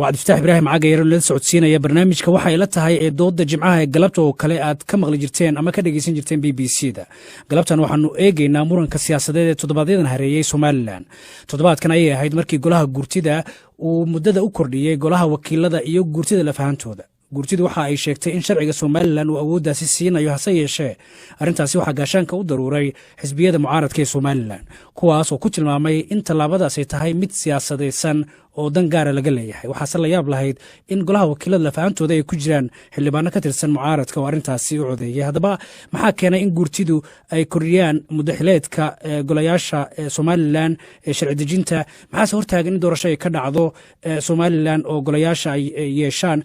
وعد فتح إبراهيم عاقير اللي سعودسينا برنامج كوحة إلى تهاي دود جمعها قلبته وكلاءات كمغل جرتين أما كده جيسين جرتين BBC ده قلبتنا وحنو إيجي نامورن كسياسة ده تضباطيدا هريي سوماليلان تضباط كان أيه هيد مركي قولها قرتيدا ومدة أكردية قولها وكيلة إيو قرتيدا لفهانتو ده gurtidu waxa ay sheegtay in sharciga Soomaaliland uu awooddaasi siinayo hase yeeshee arrintaasi waxa gaashaanka u daruuray xisbiyada mucaaradka ee Soomaaliland kuwaas oo ku tilmaamay in talaabadaas ay tahay mid siyaasadeysan oo dan gaar ah laga leeyahay waxa la yaab lahayd in golaha wakiilada lafaantooda ay ku jiraan xildhibaano ka tirsan mucaaradka oo arrintaasi u codeeyay hadaba maxaa keenay in gurtidu ay koriyaan mudaxileedka golayaasha Soomaaliland ee sharci dejinta maxaa hortaagan in doorasho ay ka dhacdo Soomaaliland oo golayaasha ay yeeshaan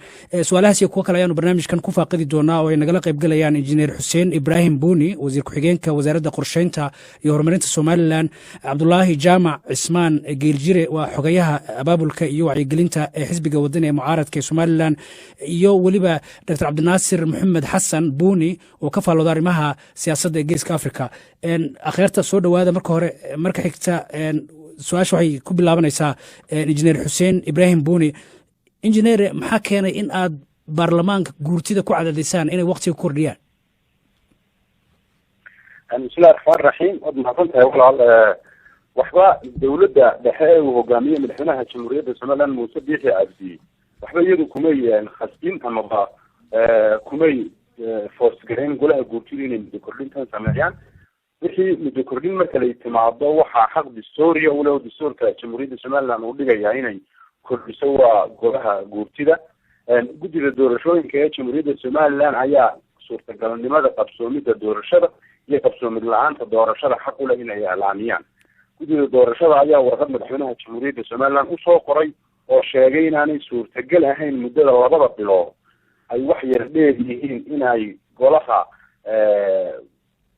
su'aalahaas iyo kuwa kale ayaan barnaamijkan ku faaqidi doonaa oo ay nagala qayb galayaan injineer Xuseen Ibrahim Buuni wasiir ku-xigeenka wasaaradda qorsheynta iyo horumarinta Soomaaliland Cabdullaahi Jaamac Cismaan Geeljire waa xogayaha abaabulka iyo wacyigelinta ee xisbiga wadani ee mucaaradka Soomaaliland iyo waliba Dr. Cabdinaasir Maxamed Xasan Buuni oo ka faalooda arrimaha siyaasadda ee Geeska Afrika akhirta soo dhawaada marka hore marka xigta su'aasha waxay ku bilaabanaysaa injineer Xuseen Ibrahim Buuni injineer maxaa keenay in aad baarlamaanka guurtida ku cadadisaan inay waqti ku kordhiyaan bismillaahir rahmaanir rahiim wadna runta walaal waxba dawladda dhexe uu hogaamiyo madaxweynaha jamhuuriyadda Soomaaliland Muuse Biixi Cabdi waxba iyadu kuma yeelan khasbin ama kuma force gareyn golaha guurtida inay muddo kordhintan sameeyaan wixii muddo kordhin marka la timaado waxa xaq dastuuriya u leh dastuurka jamhuuriyadda Soomaaliland uu dhigayaa inay kordhiso waa golaha guurtida guddiga doorashooyinka ee jamhuuriyadda Soomaaliland ayaa suurtagalnimada qabsoomida doorashada iyo qabsoomid la'aanta doorashada xaq u leh inay eelaamiyaan guddiga doorashada ayaa warqad madaxweynaha jamhuuriyadda Soomaaliland u soo qoray oo sheegay inaanay suurtagal ahayn muddada 2 bilood ay wax yar dheer yihiin inay golaha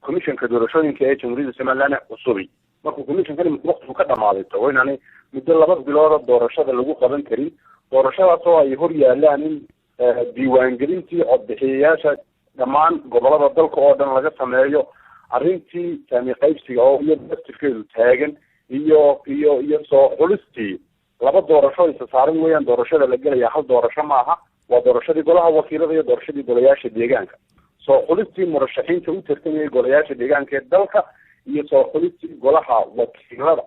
komishanka doorashooyinka ee jamhuuriyadda Soomaaliland cusubi markuu komishanka waqtigu ka dhamaaday oo inaanay muddo 2 bilood doorashada lagu qaban karin doorashadaas oo ay hor yaalaan in diiwaangelintii codbixiyayaasha dhammaan gobolada dalka oo dhan laga sameeyo arrintii saami qaybsiga oo iyo dadkeedu taagan iyo soo xulistii laba doorasho ay saaran weeyaan doorashada la galaya hal doorasho maaha waa doorashadii golaha wakiilada iyo doorashadii golayaasha deegaanka soo xulistii murashaxiinta u tartamaya golayaasha deegaanka ee dalka iyo soo xulistii golaha wakiilada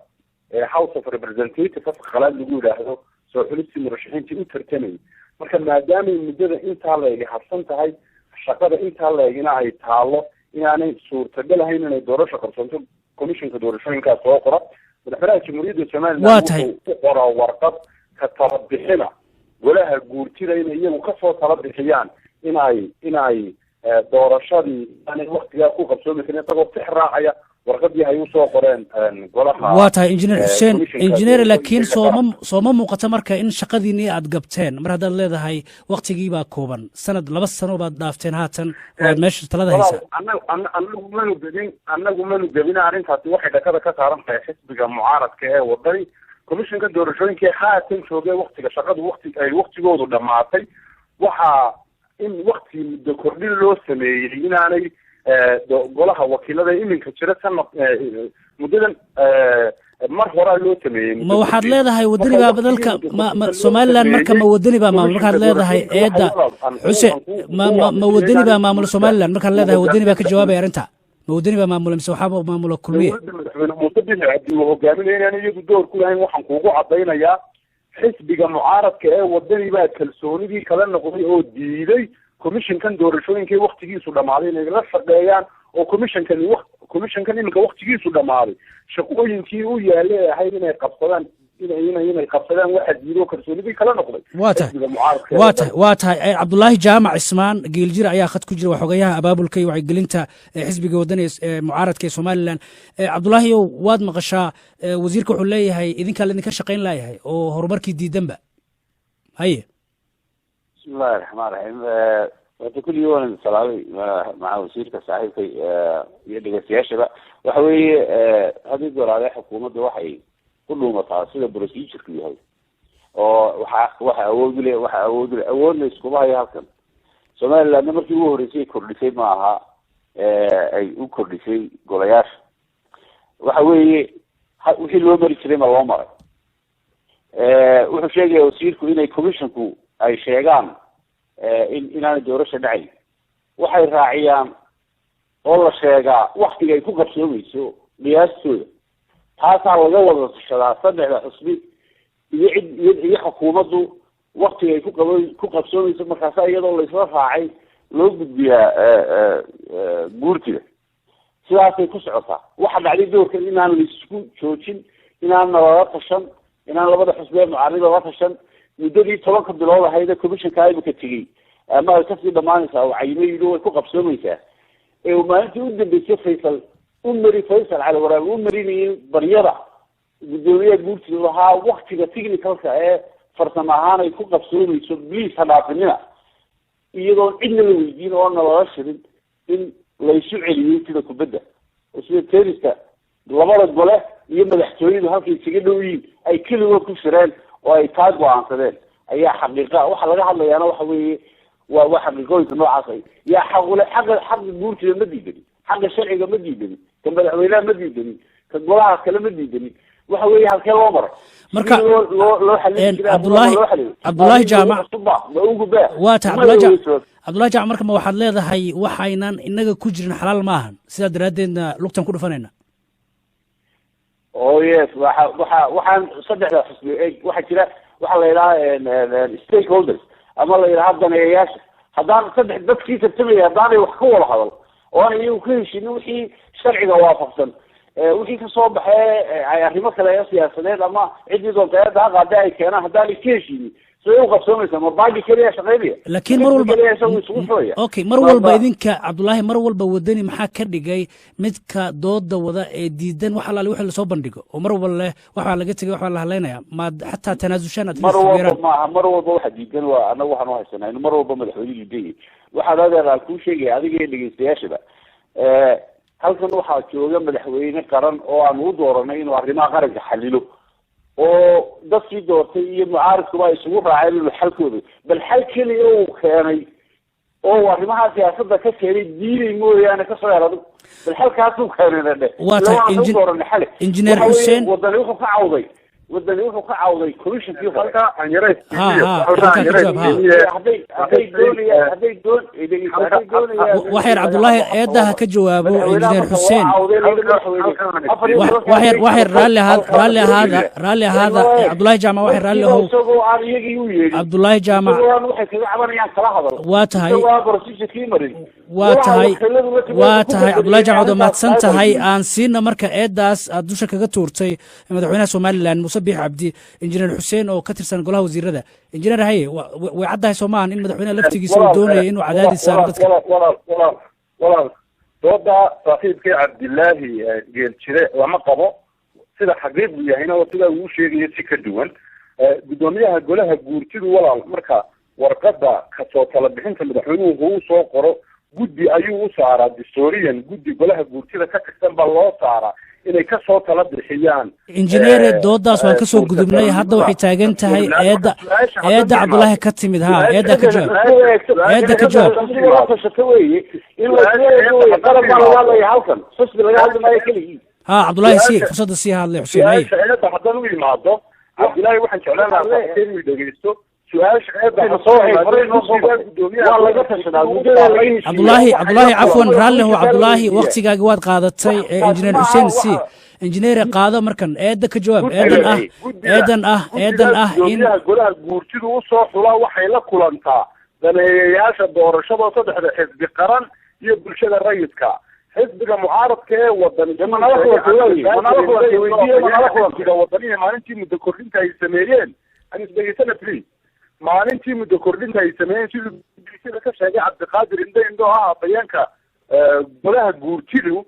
ee House of Representatives khalaad lagu yiraahdo soo xulistii murashaxiinta u tartamay marka maadaama muddada inta la iga habsan tahay shaqada inta la igina ay taalo inaanay suurtagal ahayn inay doorasho qabsanto komishanka doorashooyinka soo qora madaxweynaha jamhuuriyadda Soomaaliland uu qoro warqad ka talabixina golaha guurtida inay iyagu ka soo talabixiyaan inay doorashadii aanay waqtiga ku qabsoomi karin isagoo tixraacaya warqadii ay u soo qoreen golaha waa tahay injineer Xuseen injineer laakiin sooma muuqata marka in shaqadiinii aad gabteen mar haddaad leedahay waqtigii baa kooban sanad 2 sano baad dhaafteen haatan waad meesha talada haysaa annagu manu gabin arrintaasi waxay dhakada ka saaran tahay xisbiga mucaaradka ee wadani komishanka doorashooyinka haatan joogay waqtiga shaqadu waqtigoodu dhamaatay waxa in waqti muddo kordhin loo sameeyay inaanay golaha wakiilada iminka jira sanad muddadan mar hore loo sameeyay ma waxaad leedahay wadaniga badalka Soomaaliland marka ma wadaniga maamul markaad leedahay eeda Xuseen ma wadaniga maamul Soomaaliland markaad leedahay wadaniga ka jawaabay arinta ma wadaniga maamul mise waxa maamul kulmiye Muuse Biixi Cabdi uu hogaaminayay iyagu door ku lahayn waxaan kuugu cadeynayaa xisbiga mucaaradka ee wadaniga kalsoonidii kala noqday oo diiday komishankan doorashooyinka waqtigiisu dhamaaday inay la shaqeeyaan oo komishankan iminka waqtigiisu dhamaaday shaqooyinkii u yaalay ahayd inay qabsadaan waxa diido kalsoonidii kala noqday waa tahay Cabdullaahi Jaamac Cismaan Geeljire ayaa khad ku jira xogayaha abaabulka iyo wacyigelinta xisbiga wadani ee mucaaradka Soomaaliland Cabdullaahi waad maqashaa wasiirka wuxuu leeyahay idinka la idinka shaqeyn laayahay oo horumarkii diidanba haye بسم الله الرحمن الرحيم وكل يوم صلاوي مع وزيرك صاحبي يدغ سياسه waxa weeye hadii doorada xukuumadda waxay ku dhuumataa procedure yahay oo waxa awoodle isku bahay halkan Soomaaliland markii uu horeysay kordhisay maaha ay u kordhisay golayaasha waxa weeye wixii loo mari jiray ma loo maray wuxuu sheegaya wasiirku inay commissionku ay sheegaan inaanay doorasho dhacayn waxay raaciyaan oo la sheegaa waktiga ay ku qabsoomayso qiyaastooda taasaa laga wada tashadaa saddexda xusbi iyo xukuumaddu waktiga ay ku qabsoomayso markaasa iyadoo laisla raacay loo gudbiyaa guurtida sidaasay ku socotaa waxa dhacday doorkan inaan laisku joojin inaan nalala tashan inaan labada xusbee mucaarida la tashan muddadii 10 bilood ahayda commissionka ayba ka tegey ama ay kasii dhamaanaysaa wacayime yidhi way ku qabsoomaysaa maalintii u dambeysay faysal cali waraab u marinayay baryada guddoomiyaha guurtida lahaa waktiga technicalka ee farsamo ahaan ay ku qabsoomayso bliis ha dhaafinina iyadoon cidna la weydiin oo nalala shirin in laysu celiyey sida kubadda oo sida tenniska labada gole iyo madaxtooyadu halkay isaga dhow yihiin ay keligood ku shireen oo ay taa go-aansadeen ayaa xaqiiqa waxa laga hadlayaana waxa weeye waa xaqiiqooyinka noocaas yaa xaqule xaqa guurtida ma diidanin xaqa sharciga ma diidanin ka madaxweynaha ma diidanin ka golaha kale ma diidanin waxa weeye halkee loo maro marka loo xalin jiray Cabdullaahi Jaamac waa ta Cabdullaahi Jaamac marka ma waxaad leedahay waxaynan inaga ku jirin xalaal ma ahan sidaa daraaddeedna lugtan ku dhufanayna yes waxaan saddexda xusbi waxa jira waxa la yidhaha stakeholders ama la yidhaha daneeyayaasha haddaan saddex dadkii tartamaya haddaanay wax ka wada hadal oona iyagu ka heshinin wixii sharciga waafaqsan wixii kasoo baxee ay arrimo kale ee siyaasadeed ama ciddii doonta eedda ha qaada ay keenaan haddaanay ka heshinin siday u qabsoomaysaa ma baagi keliya shaqaynaya laakiin mar walba okay mar walba idinka Cabdullaahi mar walba wadani maxaa ka dhigay midka dooda wada ee diidan wax alaali wixii lasoo bandhigo oo mar walba waxa laga tagay waxa la hadlaynaya ma xataa tanaasushan aad mar walba waxa diidan waa anagu waxaan u haysanaa in mar walba madaxweynuhu diiday waxa adeer ku sheegay adiga iyo dhageystayaashaba halkan waxaa jooga madaxweyne qaran oo aan u dooranay inuu arrimaha qaranka xalilo oo dadkii doortay iyo mucaaridkuba ay isugu raaceen inuu xalkooda bal xal keliya uu keenay oo arrimaha siyaasadda ka keenay diinay mooyaane ka soo helay bal xalkaasuu keenay dhe waa injineer Xuseen wadani wuxuu ka cawday commissionkii halka aan yaray waxyar Cabdullaahi eedaha ka jawaabo injineer Xuseen waxyar raalli ahaada Cabdullaahi Jaamac waxyar raalli ahow Cabdullaahi Jaamac waa tahay Cabdullaahi Jaamac oo mahadsan tahay aan siina marka eedaas aad dusha kaga tuurtay madaxweynaha Soomaaliland Muuse Biix Cabdi injineer Xuseen oo ka tirsan golaha wasiirada injineer haye way caddahay Soomaan in madaxweynaha laftigiisa uu doonayo inuu cadaadis saaro dadka walaal dooda saaxiibkii Cabdillaahi geelchire lama qabo sida xaqiiqdu yahayna oo sida uu sheegay si ka duwan gudoomiyaha golaha guurtidu walaal marka warqada ka soo kala bixinta madaxweynuhu uu soo qoro guddi ayuu u saaraa historian guddi golaha guurtida ka tirsan baa loo saaraa inay ka soo kala bixiyaan injineer doodaas waan ka soo gudubnay hadda waxay taagan tahay eedda Cabdullaahi ka timid eedda ka jawaab Cabdullaahi si fursadda si hadlay Xuseen ay haddaan u imaado Cabdullaahi waxaan jeclaan lahaa inuu dhageysto Cabdullaahi cafwan raalli hu Cabdullaahi waqtigaaga waad qaadatay injineer Xuseen si injineer qaado markan eedda ka jawaab eedan ah in golaha guurtidu u soo xulaa waxay la kulantaa daneeyayaasha doorashada saddexda xisbi qaran iyo bulshada rayidka xisbiga mucaaradka ee wadaniga maalintii muddo kordhinta ay sameeyeen maalintii muddo kordhinta ay sameeyeen sidii ka sheegay Cabdiqaadir Indho afayeenka golaha guurtidu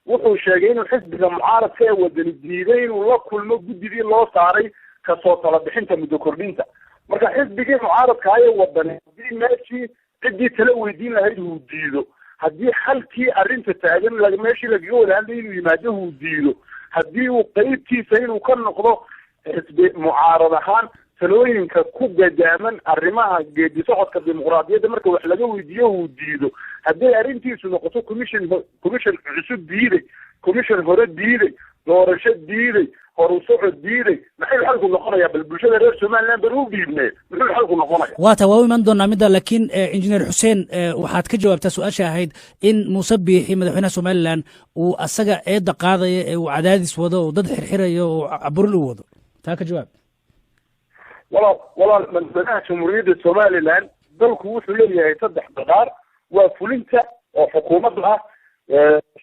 wuxuu sheegay inuu xisbiga mucaaradka ee wadani diiday inuu la kulmo guddigii loo saaray kasoo tala bixinta muddo kordhinta marka xisbigii mucaaradka ee wadani haddii meeshii ciddii tala weydiin lahayd uu diido haddii xalkii arrinta taagan meeshii lagaga wada hadlay inuu yimaado uu diido haddii uu qeybtiisa inuu ka noqdo xisbi mucaarad ahaan talooyinka ku gadaaman arrimaha geedi socodka dimuqraadiyadda marka wax laga weydiiyo uu diido hadday arrintiisu noqoto commission cusub diiday commission hore diiday doorasho diiday horu socod diiday maxay xalku noqonayaa bal bulshada reer somaliland bal u dhiibnee muxuu xalku noqonaya waata waa u iman doonaa midda laakiin injineer xuseen waxaad ka jawaabtaa su-aasha ahayd in muuse biixi madaxweynaha somaliland uu asaga eedda qaadaya ee uu cadaadis wado oo dad xirxirayo oo caburin u wado taa ka jawaab walaal madaxweynaha jamhuuriyadda somaliland dalku wuxuu leeyahay 3 qadaar waa fulinta oo xukuumadda ah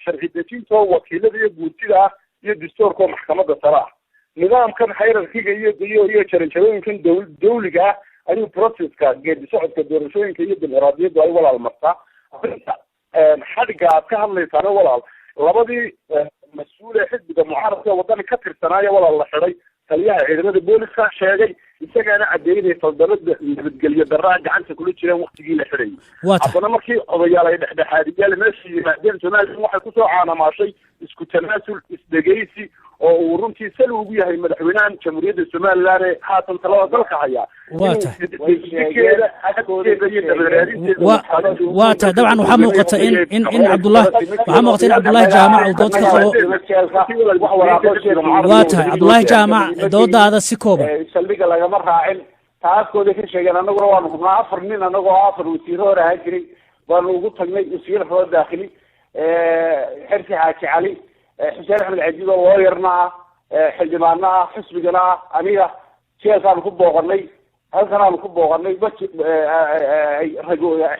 sharci dejinta oo wakiilada iyo guurtida ah iyo dastuurka oo maxkamadda sare ah nidaamkan hierarchiga iyo jaranjarooyinkan dawliga ah ayuu processka geedi socodka doorashooyinka iyo dimuqraadiyaddu ay walaal martaa xadhiga aad ka hadlaysaana walaal labadii mas-uul ee xisbiga mucaaradka wadani ka tirsanaayo walaal la xidhay taliyaha ciidamada booliska sheegay isagaana cadeynaya faldamada nabadgelyo daraa gacanta kula jireen waktigii la xidhayay haddana markii odayaal ay dhexdhexaadiyaal meesha yimaadeen somaliland waxay kusoo caanamaashay isku tanaasul isdhegeysi oo uu runtii sal ugu yahay madaxweynahan jamhuuriyadda somaliland ee haatan talada dalka haya waata dabcan waxaa muuqata in cabdullah waxaa muuqata in cabdullahi jaamac uu dood ka qabo waa tahay cabdullahi jaamac doodaada si kooban saldhiga lagama raacin taaskooda ka sheegeen annaguna waanu hubnaa 4 nin annagoo 4 wasiiro hore ahaan jiray baanu ugu tagnay wasiir hore daakhili xirsi xaaji cali xuseen axmed cajiib oo looyarna ah xildhibaanna ah xisbigana ah aniga jeelkaanu ku booqanay halkanaanu ku booqanay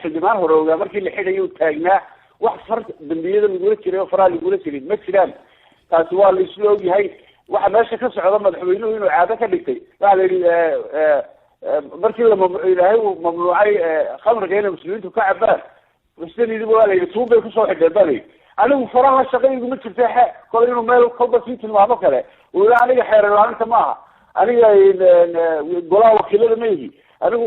xildhibaan hore ogaa markii la xidhayo taagnaa wax far dambiyada lagula jiray oo faraa lagula jirin ma jiraan taasi waa la isla ogyahay waxa meesha ka socda madaxweynuhu inuu caado ka dhigtay waxa la yidhi markii ilaahay uu mamnuucay khamriga inay muslimiintu ka cabaan mustanidiba waa la yidhi tuun bay kusoo xidheen baa la yidhi anigu faraha shaqayguma jirta kole inuu meel kolba sii tilmaamo kale uu yidhi aniga xeer ilaalinta maaha aniga golaha wakiilada ma ihi anigu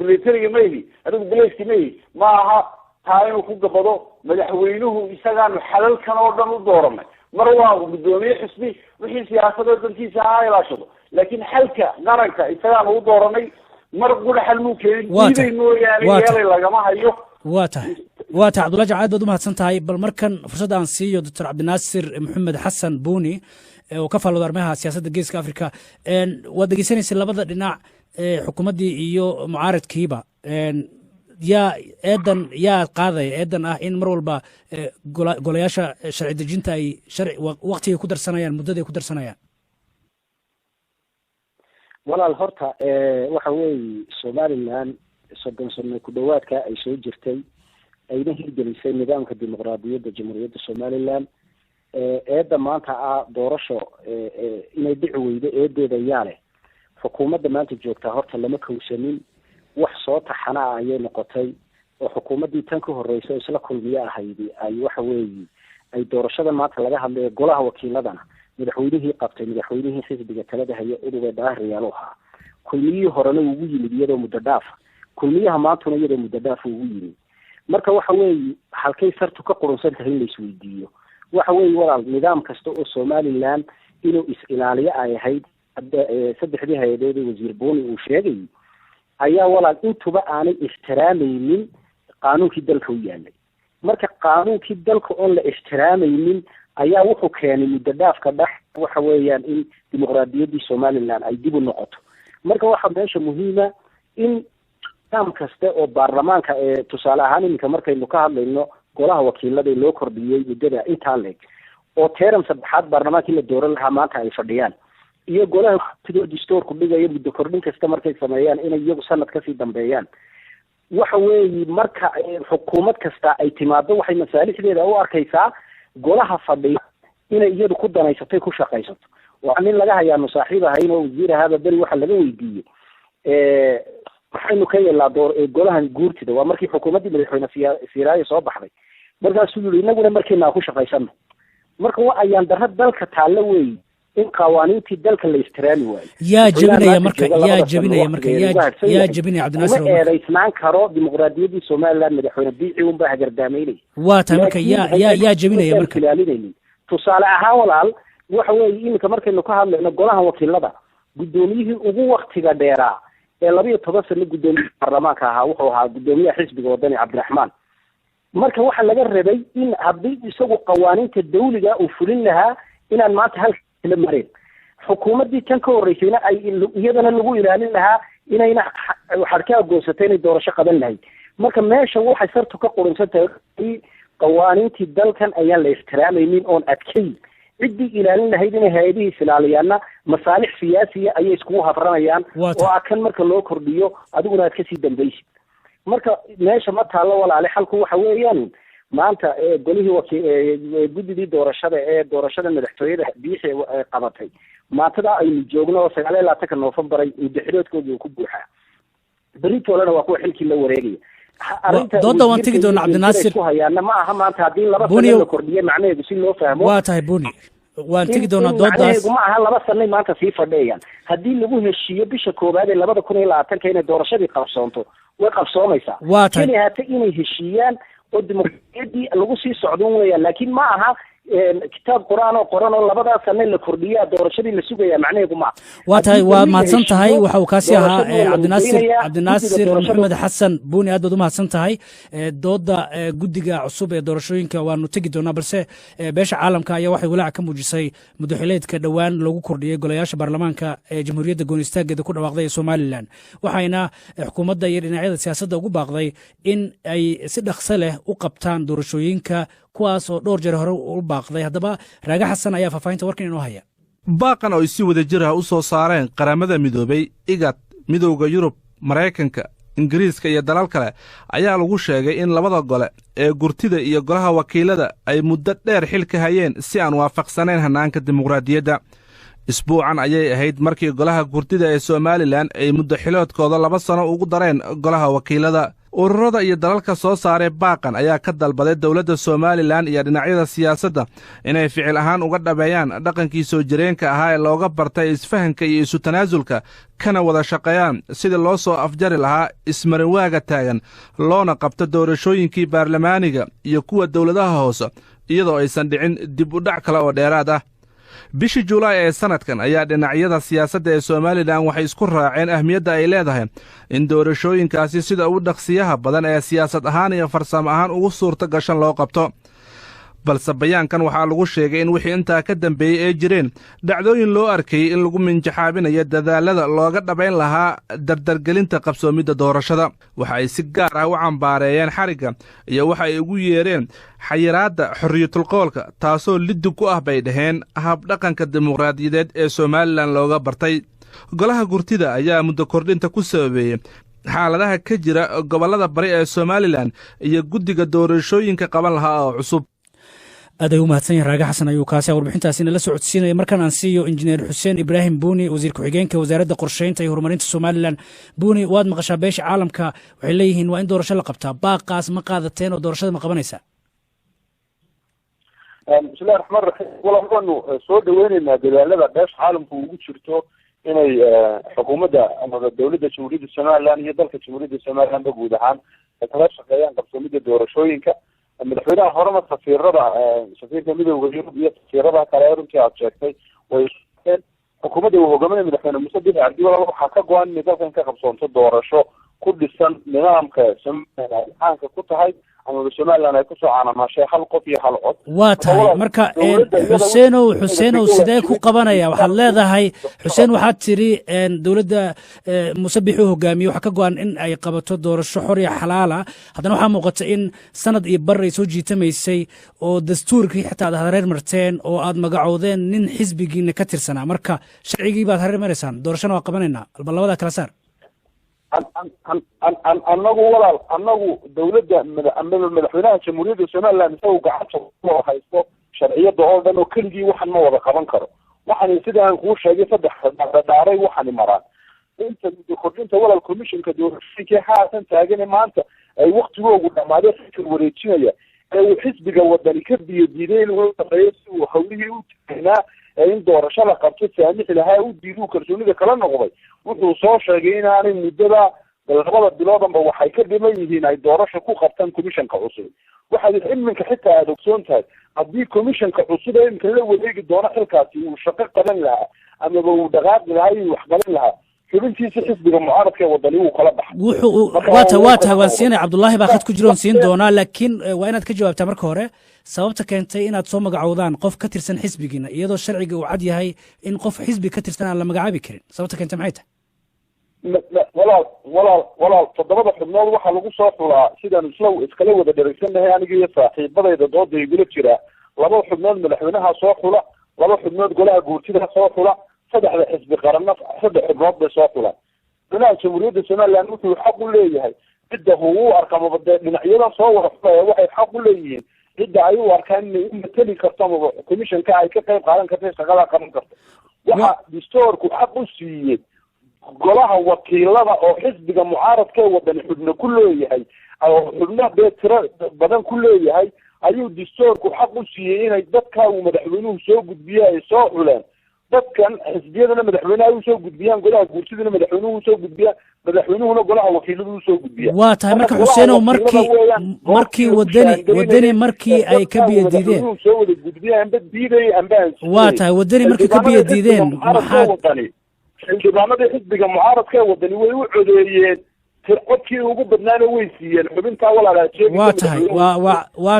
militariga ma ihi anigu bilayska ma ihi ma aha taa inuu ku gabado madaxweynuhu isagaanu xalalkan oo dhan u dooranay mar waa gudoomiye xisbi wixii siyaasadoo dantiisa ha ilaashado laakiin xalka qaranka isagaanu u dooranay mar gudha xal muu keenin diiday mooyaane yeelay lagama hayo waa tahay cabdullahi jacaad baad umahadsan tahay bal markan fursad aan siiyo doctor cabdinaasir maxamed xasan buuni oo ka faallooda arrimaha siyaasadda geeska africa waad dhegeysanaysay labada dhinac xukuumaddii iyo mucaaradkiiba yaa qaadaya eedan ah in mar walba golayaasha sharci dejinta ay waktigay ku darsanayaan muddaday ku darsanayaan walaal horta waxa weeye somaliland 30 sano ku dhawaadka ay soo jirtay ayna hirgelisay nidaamka dimuqraadiyadda jamhuuriyadda somaliland eedda maanta ah doorasho inay dhici weydo eedeeda yaa leh xukuumadda maanta joogtaa horta lama kowsanin wax soo taxana ah ayay noqotay oo xukuumaddii tan ka horreysay oo isla kulmiye ahayd ay waxa weeye ay doorashada maanta laga hadlayo golaha wakiiladana madaxweynihii qabtay madaxweynihii xisbiga talada haya uduga daahriyaal u ahaa kulmiyihii horena ugu yimid iyadoo muddo dhaafa kulmiyaha maantuna iyadoo muddo dhaafa ugu yimid marka waxa weeye halkay sartu ka qurunsan tahay in la isweydiiyo waxa weeye walaal nidaam kasta oo somaliland inuu is-ilaaliyo ay ahayd saddexdii hay-adood ee wasiir buuni uu sheegayay ayaa walaal intuba aanay ixtiraamaynin qaanuunkii dalka u yaalay marka qaanuunkii dalka oon la ixtiraamaynin ayaa wuxuu keenay muddo dhaafka dhex waxa weeyaan in dimuqraadiyaddii somaliland ay dib u noqoto marka waxaa meesha muhiima in nidaam kasta oo baarlamaanka tusaale ahaan iminka markaynu ka hadlayno golaha wakiilada loo kordhiyey muddada intaa leeg oo teeram saddexaad baarlamaankii la dooran lahaa maanta ay fadhiyaan iyo golaha sidoo dastuurku dhigayo muddo kordhin kasta markay sameeyaan inay iyagu sanad kasii dambeeyaan waxa weeye marka xukuumad kasta ay timaado waxay masaalixdeeda u arkaysaa golaha fadhiya inay iyadu ku danaysatay ku shaqaysato waa nin laga hayaano saaxiib ahayn oo wasiir ahaaba beri waxa laga weydiiyey waxaynu ka yeelnaa golahan guurtida waa markii xukuumaddii madaxweyne siiraayo soo baxday markaasuu yidhi inaguna markiinaa ku shaqaysano marka waa ayaan darro dalka taallo weeye in qawaaniintii dalka la ixtiraami waayo yaa jebinaya cabdinaasir uma eedaysnaan karo dimuqraadiyaddii somaliland madaxweyne biici unbaa hagardaamaynaya waa tahay marka yaa jebinaya marka ilaalinaynin tusaale ahaan walaal waxa weeye iminka markaynu ka hadlayno golaha wakiilada guddoomiyihii ugu waktiga dheeraa ee 12 sano guddoomiyaha baarlamaanka ahaa wuxuu ahaa guddoomiyaha xisbiga wadani cabdiraxmaan. marka waxa laga rabay in haddii isagu qawaaniinta dawliga uu fulin lahaa inaan maanta halkala marin. xukuumaddii tan ka horreysayna ay iyadana lagu ilaalin lahaa inayna xarkaa goosatay inay doorasho qaban lahayd. marka meesha waxay sartu ka qurinsan tahay qawaaniintii dalkan ayaan la ixtiraamaynin oon adkayn. ciddii ilaalin lahayd inay hay-adihii ilaaliyaanna masaalix siyaasiya ayay iskugu hafranayaan oo kan marka loo kordhiyo adiguna aad kasii dambaysid. marka meesha ma taallo walaale, xalku waxa weeyaan maanta golihii guddidii doorashada madaxtooyada biixi qabatay maantada aynu joogno oo 29 Noofambar muddaxireedkoodii ku buuxaa. beritoolana waa kuwa xilkii la wareegaya. dooda waan tegi doonaa Cabdinaasir ku hayaana ma aha maanta haddii 2 sano la kordhiyo macnaheedu si loo fahmo waa tahay Buni waan tegi doonaa doodaas ma aha 2 sano maanta sii fadhiyaan. haddii lagu heshiiyo bisha koobaad ee 2020 inay doorashadii qabsoonto way qabsoomaysaa. waa tahay inay heshiiyaan oo dimuqraadiyadii lagu sii socdo weeyaan, laakiin ma aha kitaab quraan oo qoran oo 2 sano la kordhiyaa doorashadii la sugaya macnaheedu ma. waa tahay waa mahadsan tahay. waxa uu kaasi ahaa Cabdinaasir Maxamed Xasan Buni, aad baad u mahadsan tahay. dooda guddiga cusub ee doorashooyinka waanu tegi doonaa, balse beesha caalamka ayaa waxay walaac ka muujisay muddaxileedka dhowaan lagu kordhiyey golayaasha baarlamaanka ee jamhuuriyadda goonistaaggeeda ku dhawaaqday ee Somaliland. waxayna xukuumadda iyo dhinacyada siyaasadda ugu baaqday in ay si dhaqso leh u qabtaan doorashooyinka kuwaas oo dhowr jeer hore u baaqday. haddaba Raaga Xasan ayaa faahfaahinta warkan inoo haya. baaqan oo ay si wada jir ah u soo saareen qaramada midoobay, IGAD, midowda Yurub, Maraykanka, Ingiriiska iyo dalal kale ayaa lagu sheegay in labada gole ee gurtida iyo golaha wakiilada ay muddo dheer xil ka hayeen si aan waafaqsanayn hannaanka dimuqraadiyadda. isbuucan ayay ahayd markii golaha gurtida ee Somaliland ay muddo xiloodkooda 2 sano ugu dareen golaha wakiilada. ururada iyo dalalka soo saaray baaqan ayaa ka dalbaday dowladda Somaliland iyo dhinacyada siyaasadda inay ficil ahaan uga dhabeeyaan dhaqankii soo jireenka ahaa ee looga bartay isfahanka iyo isu tanaasulka, kana wada shaqeeyaan sidii loo soo afjari lahaa ismarinwaaga taagan, loona qabto doorashooyinkii baarlamaaniga iyo kuwa dowladaha hoose iyadoo aysan dhicin dib u dhac kale oo dheeraad ah. bishii Juulaay ee sanadkan ayaa dhinacyada siyaasadda ee Somaliland waxay isku raaceen ahmiyadda ay leedahay in doorashooyinkaasi sida ugu dhaqsiyaha badan ee siyaasad ahaan iyo farsamo ahaan ugu suurto gashan loo qabto. balse bayaankan waxaa lagu sheegay in wixii intaa ka dambeeyey ay jireen dhacdooyin loo arkayey in lagu minjaxaabinayo dadaalada looga dhabayn lahaa dardargelinta qabsoomidda doorashada. waxa ay si gaar ah u cambaareeyeen xarigga iyo waxa ay ugu yeereen xayiraadda xorriyatulqoolka, taasoo liddig ku ah bay dhaheen habdhaqanka dimuqraadiyadeed ee Somaliland looga bartay. golaha gurtida ayaa muddo kordhinta ku sababeeyey xaaladaha ka jira gobollada bari ee Somaliland iyo guddiga doorashooyinka qaban lahaa oo cusub. aad ay u mahadsan yahay Raaga Xasan ayuu kaasi warbixintaasina la socodsiinaya. markaan aan siiyo injineer Xuseen Ibraahim Buni, wasiir ku-xigeenka wasaaradda qorsheynta iyo horumarinta Somaliland. Buni, waad maqashaa beesha caalamka waxay leeyihiin waa in doorasho la qabtaa. baaqaas ma qaadateen oo doorashada ma qabanaysaa? bismillahi raxmaan raxiim. walaalaanu soo dhaweynaynaa dadaalada beesha caalamku ugu jirto inay xukuumadda ama dowladda jamhuuriyadda Somaliland iyo dalka jamhuuriyadda Somaliland guud ahaan kala shaqeeyaan qabsoomidda doorashooyinka. madaxweynaha horena safiirka midowda Yurub iyo safiirada kale runtii aad sheegtay way xukuumadda uu hogaaminaya madaxweyne Muuse Biixi Cabdi waxaa ka go-an inay dalkan ka qabsoonto doorasho ku dhisan nidaamka Somaliland caanka ku tahay ama Somaliland ay ku soo caanamashay hal qof iyo hal cod. waa tahay marka Xuseenow sidee ku qabanaya? waxaad leedahay Xuseen, waxaad tiri dowladda Muuse Biixi uu hogaamiyo waxa ka go-an in ay qabato doorasho xor iyo xalaal ah. haddana waxaa muuqata in sanad iyo bar ay soo jiitamaysay oo dastuurkii xitaa aad hareer marteen oo aad magacoodeen nin xisbigiina ka tirsanaa. marka sharcigii baad hareer maraysaan, doorashona waa qabanaynaa. bal labada kala saar. anagu dowladda madaxweynaha jamhuuriyadda Somaliland isagoo gacanta ku haysto sharciyada oo dhan oo keligii waxan ma wada qaban karo. waxaan sida aan kuu sheegay 3 dhaaray waxaan maraan inta kordhinta walaal commissionka doorashooyinka haatan taagan maanta ay waqtigoodu dhamaaday fikir wareejinaya ee xisbiga wadani ka diiday inuu shaqeeyo si uu hawlihii u tagnaa in doorasho la qabto saamix lahaa u diidu kalsoonida kala noqday. wuxuu soo sheegay inaanay muddada labada biloodanba waxay ka dhiman yihiin ay doorasho ku qabtaan commissionka cusub waxaad iminka xitaa aada ogsoon tahay haddii commissionka cusub ee iminka la wareegi doono xilkaasi uu shaqo qaban lahaa amaba uu dhaqaaqi lahaa iyo wax qaban lahaa xubintiisa xisbiga mucaaradka ee wadani wuu kala baxay waa tahay waan siinay cabdullaahi baa khad ku jiroon siin doonaa laakiin waa inaad ka jawaabtaa marka hore sababta keentay inaad soo magacowdaan qof ka tirsan xisbigiina iyadoo sharciga uu cad yahay in qof xisbi ka tirsan aan la magacaabi karin sababta keentay maxay tahay walaal 7 xubnood waxaa lagu soo xulaa sidaan iskala wada dhereysanahay aniga iyo saaxiibadayda dooda igula jira 2 xubnood madaxweynaha soo xula 2 xubnood golaha guurtida soo xula 3 xisbi qaranna 3 xubnood bay soo xulaan golaha jamhuuriyadda somaliland wuxuu xaq u leeyahay cidda uu arkamo dhinacyadan soo wada xulaya waxay xaq u leeyihiin cidda ay u arkaan inay u matali karto ama commissionka ay ka qayb qaadan karto shaqada qaban karto waxa dastuurku xaq u siiyey golaha wakiilada oo xisbiga mucaaradka ee wadani xubno ku leeyahay oo xubno tiro badan ku leeyahay ayuu dastuurku xaq u siiyey inay dadka uu madaxweynuhu soo gudbiyo ay soo xuleen dadkan xisbiyadana madaxweynaha u soo gudbiyaan golaha guurtidana madaxweynuhu u soo gudbiyaan madaxweynuhuna golaha wakiiladu u soo gudbiyaan waa tahay marka Xuseenow markii wadani markii ay ka biyo diideen soo wada gudbiyaan bad diiday ambaan waa tahay wadani markii ka biyo diideen maxaa xildhibaanadii xisbiga mucaaradka ee wadani way u codeeyeen codkii ugu badnaana way siiyeen xubintaa walaalaajeeg waa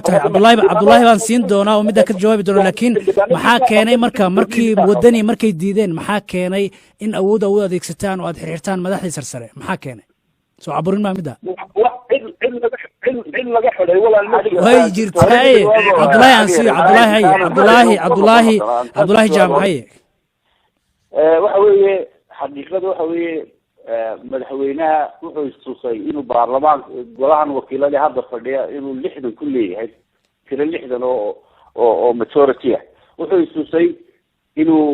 tahay cabdullaahi baan siin doonaa oo middaa ka jawaabi doona laakiin maxaa keenay markii wadani markay diideen maxaa keenay in awood adeegsataan oo aad xirxirtaan madaxdii sarsare maxaa keenay soo caburin maa midda cid laga xidhay way jirtaaye cabdullaahi aan siiyo cabdullaahi jaamacaye waxa weeye xaqiiqada waxa weeye madaxweynaha wuxuu istusay inuu baarlamaanka golahan wakiilada hadda fadhiya inuu 60 ku leeyahay tiro 60 oo majority ah wuxuu istusay inuu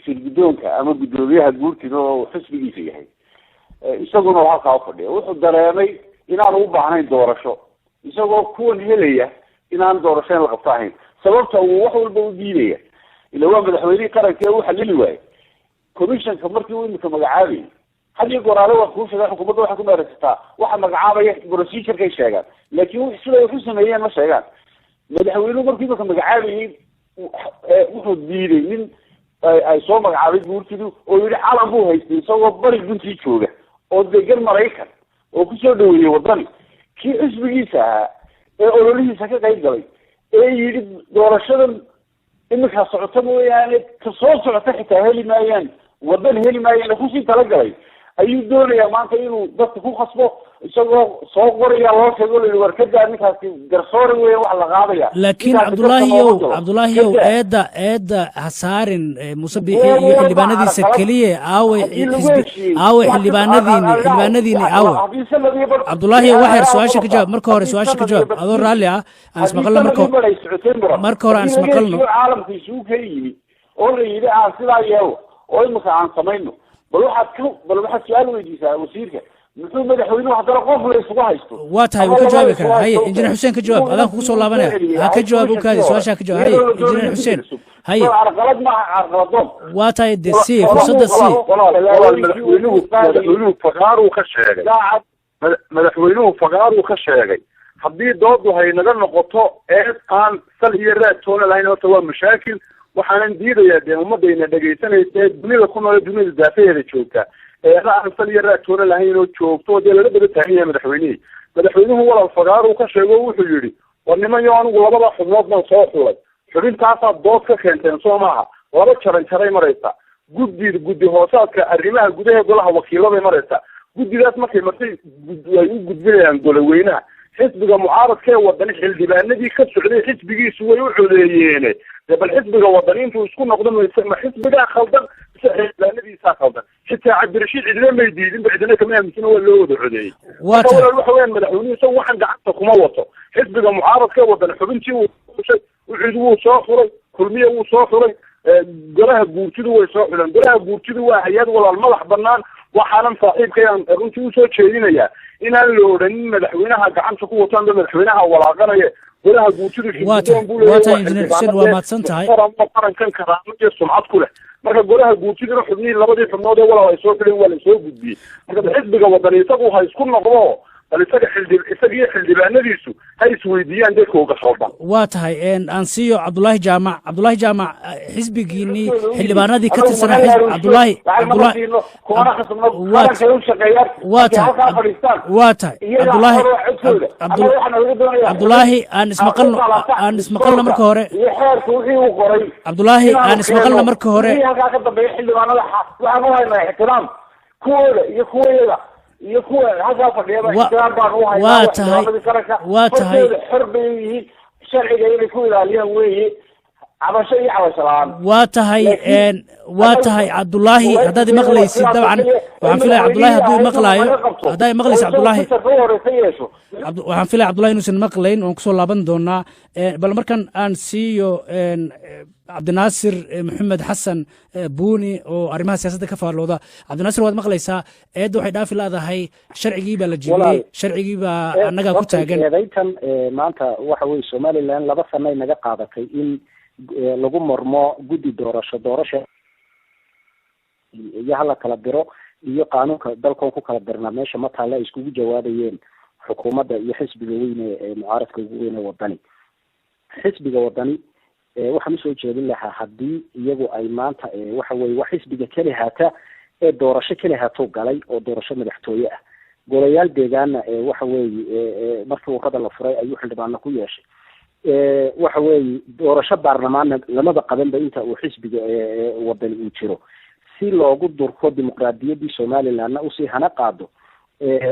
shirgudoonka ama gudoomiyaha guurtida oo xisbigiisa yahay isaguna halkaa fadhiya wuxuu dareemay inaan u baahnayn doorasho isagoo kuwan helaya inaan doorasho la qabto ahayn sababta uu wax walba u diidaya ila waa madaxweynihii qaranka uu xalili waayay commissionka markii uu imika magacaabay hadii goraale waa ku sheegay xukuumadda waxa ku dheeraysataa waxa magacaabaya procedure-kay sheegaan laakiin sida ay ku sameeyeen ma sheegaan madaxweynuhu markii imika magacaabay wuxuu diiday nin ay soo magacaabay guurtidu oo yidhi calan buu haystay isagoo bari guntii jooga oo degan Maraykan oo ku soo dhaweeyay wadani kii xisbigiisa ahaa ee ololihiisa ka qayb galay ee yidhi doorashadan imika socota mooyaane ka soo socota xitaa heli maayaan wadan heli maayaan kusii talagalay ayuu doonayaa maanta inuu dadka ku khasbo isagoo soo qoraya loo sheego la warkada ninkaasi garsoore weeye wax la qaadaya laakiin cabdullaahiyow eedda hasaarin musabixi iyo xildhibaanadiisa keliya aaway xildhibaanadiini aaway cabdullaahiyow waxyar su-aasha ka jawaab marka hore su-aasha ka jawaab adoo raalli ah aan ismaqalno marka hore aan ismaqalno caalamka isugu ka yimi oo la yidhi aan sidaa yeelo oo imika aan samayno bal waxaad su-aal weydiisaa wasiirka muxuu madaxweynuhu haddana qof la isugu haysto waa tahay wuu ka jawaabi karaa haye injineer xuseen ka jawaab adaan kugu soo laabanaya ha ka jawaab u kaadi su-aashaa ka jawaab haye injineer xuseen haye carqalad maaha carqaladoon waa tahay de si fursadda si madaxweynuhu fagaaruu ka sheegay madaxweynuhu fagaaruu ka sheegay haddii doodu hay naga noqoto eed aan sal iyo raad toona lahayn horta waa mashaakil waxaanan diidayaa dee ummadayna dhegaysanaysa ee dunida ku nool dunida daafaheeda joogta eeda aan sal iyo raad toona lahayn oo joogto dee lala daba taagan yahay madaxweynuhu walaal fagaaruu ka sheego wuxuu yidhi war nimanyo anigu 2 xubnood baan soo xulay xubintaasaad dood ka keenteen soo maaha 2 jaray maraysa guddi hoosaadka arrimaha gudaha golaha wakiiladay maraysa guddigaas markay martay ay u gudbinayaan goloweynaha xisbiga mucaaradka ee wadani xildhibaanadii ka socday xisbigiisu way u codeeyeen bal xisbiga wadani intuu isku noqdo ma xisbigaa khaldan mise xildhibaanadiisaa khaldan xitaa cabdirashiid cidina may diidin ba cidina kama aaminsana waa loo wada codeeyey waxa weeyaan madaxweynuhu isagu waxaan gacanta kuma wato xisbiga mucaaradka ee wadani xubintii uu xushay wuxuu wuu soo xuray kulmiye wuu soo xuray golaha guurtidu way soo xuleen golaha guurtidu waa hay-ad walaal madax banaan waxaanan saaxiibkayaan runtii usoo jeedinayaa inaan la odhanin madaxweynaha gacanta ku wataan madaxweynaha walaaqanaya golaha guurtidu waa tahay injineer xuseen waa mahadsan tahay qarankan karaamo iyo sumcad ku leh marka golaha guurtiduna xubnihii labadii xubnood ee walaal ay soo fileen waa lasoo gudbiyey marka xisbiga wadani isagu ha isku noqdo bal isagii xildhibaanadiisu ha isweydiiyaan dadkooga khaldan waa tahay aan siiyo cabdulaahi jaamac xisbigiinii xildhibaanadii ka tirsanaa waa tahay cabdulaahi aan ismaqalna marka hore cabdulaahi aan ismaqalna marka hore halkaa ka dambeeya xildhibaanada waxaan u haynaa ixtiraam kuwooda iyo kuwayaga iyo kuwa halkaa fadhiyaba ixtiraam baan u haynaa waa tahay xor bay yihiin sharciga inay ku ilaaliyaan weeye cabasho iyo cabasho la-aan waa tahay cabdulaahi haddaad imaqlaysid dabcan waxaan filaya cabdulaahi hadduu imaqlaayo haddaad imaqlaysid cabdulaahi waxaan filaya cabdulaahi inuusan maqlayn oon kusoo laaban doonaa bal markan aan siiyo cabdinaasir maxamed xasan buuni oo arrimaha siyaasadda ka faallooda cabdinaasir waad maqlaysaa eedda waxay dhaafi leedahay sharcigii baa la jebiyey sharcigii baa annagaa ku taagan eedaytan maanta waxa weye somaliland 2 sano ay naga qaadatay in lagu marmo guddi doorasho iyo hala kala diro iyo qaanuunka dalkoo ku kala dirnaa meesha ma taale ay iskugu jawaabayeen xukuumadda iyo xisbiga weyne ee mucaaradka ugu weyne wadani xisbiga wadani waxaan usoo jeedin lahaa haddii iyagu ay maanta waxa weye wax xisbiga keli haata ee doorasho keli haatou galay oo doorasho madaxtooye ah golayaal deegaana waxa weeye markii warqada la furay ayuu xildhibaano ku yeeshay waxa weeye doorasho baarlamaanna lamaba qabanba inta uu xisbiga wadani uu jiro si loogu durko dimuqraadiyaddii somalilandna usii hana qaado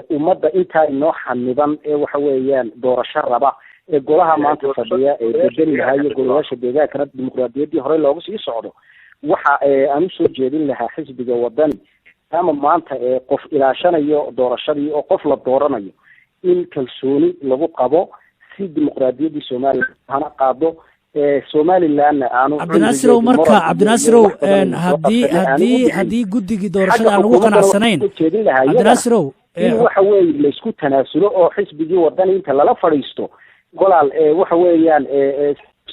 ummadda intaa inoo xaniban ee waxa weeyaan doorasho raba ee golaha maanta fadhiya ee bedeli lahaa iyo golayaasha deegaankana dimuqraadiyaddii horey loogu sii socdo waxa aan usoo jeedin lahaa xisbiga wadani ama maanta qof ilaashanayo doorashadii oo qof la dooranayo in kalsooni lagu qabo si dimuqraadiyaddii somaliland hana qaado somalilandna aanu cabdinaasirow marka cabdinaasirow haddii guddigii doorashada aan lagu qanacsanayn cabdinaasirow in waxa weeye laysku tanaasulo oo xisbigii wadani inta lala fadhiisto golaal waxa weeyaan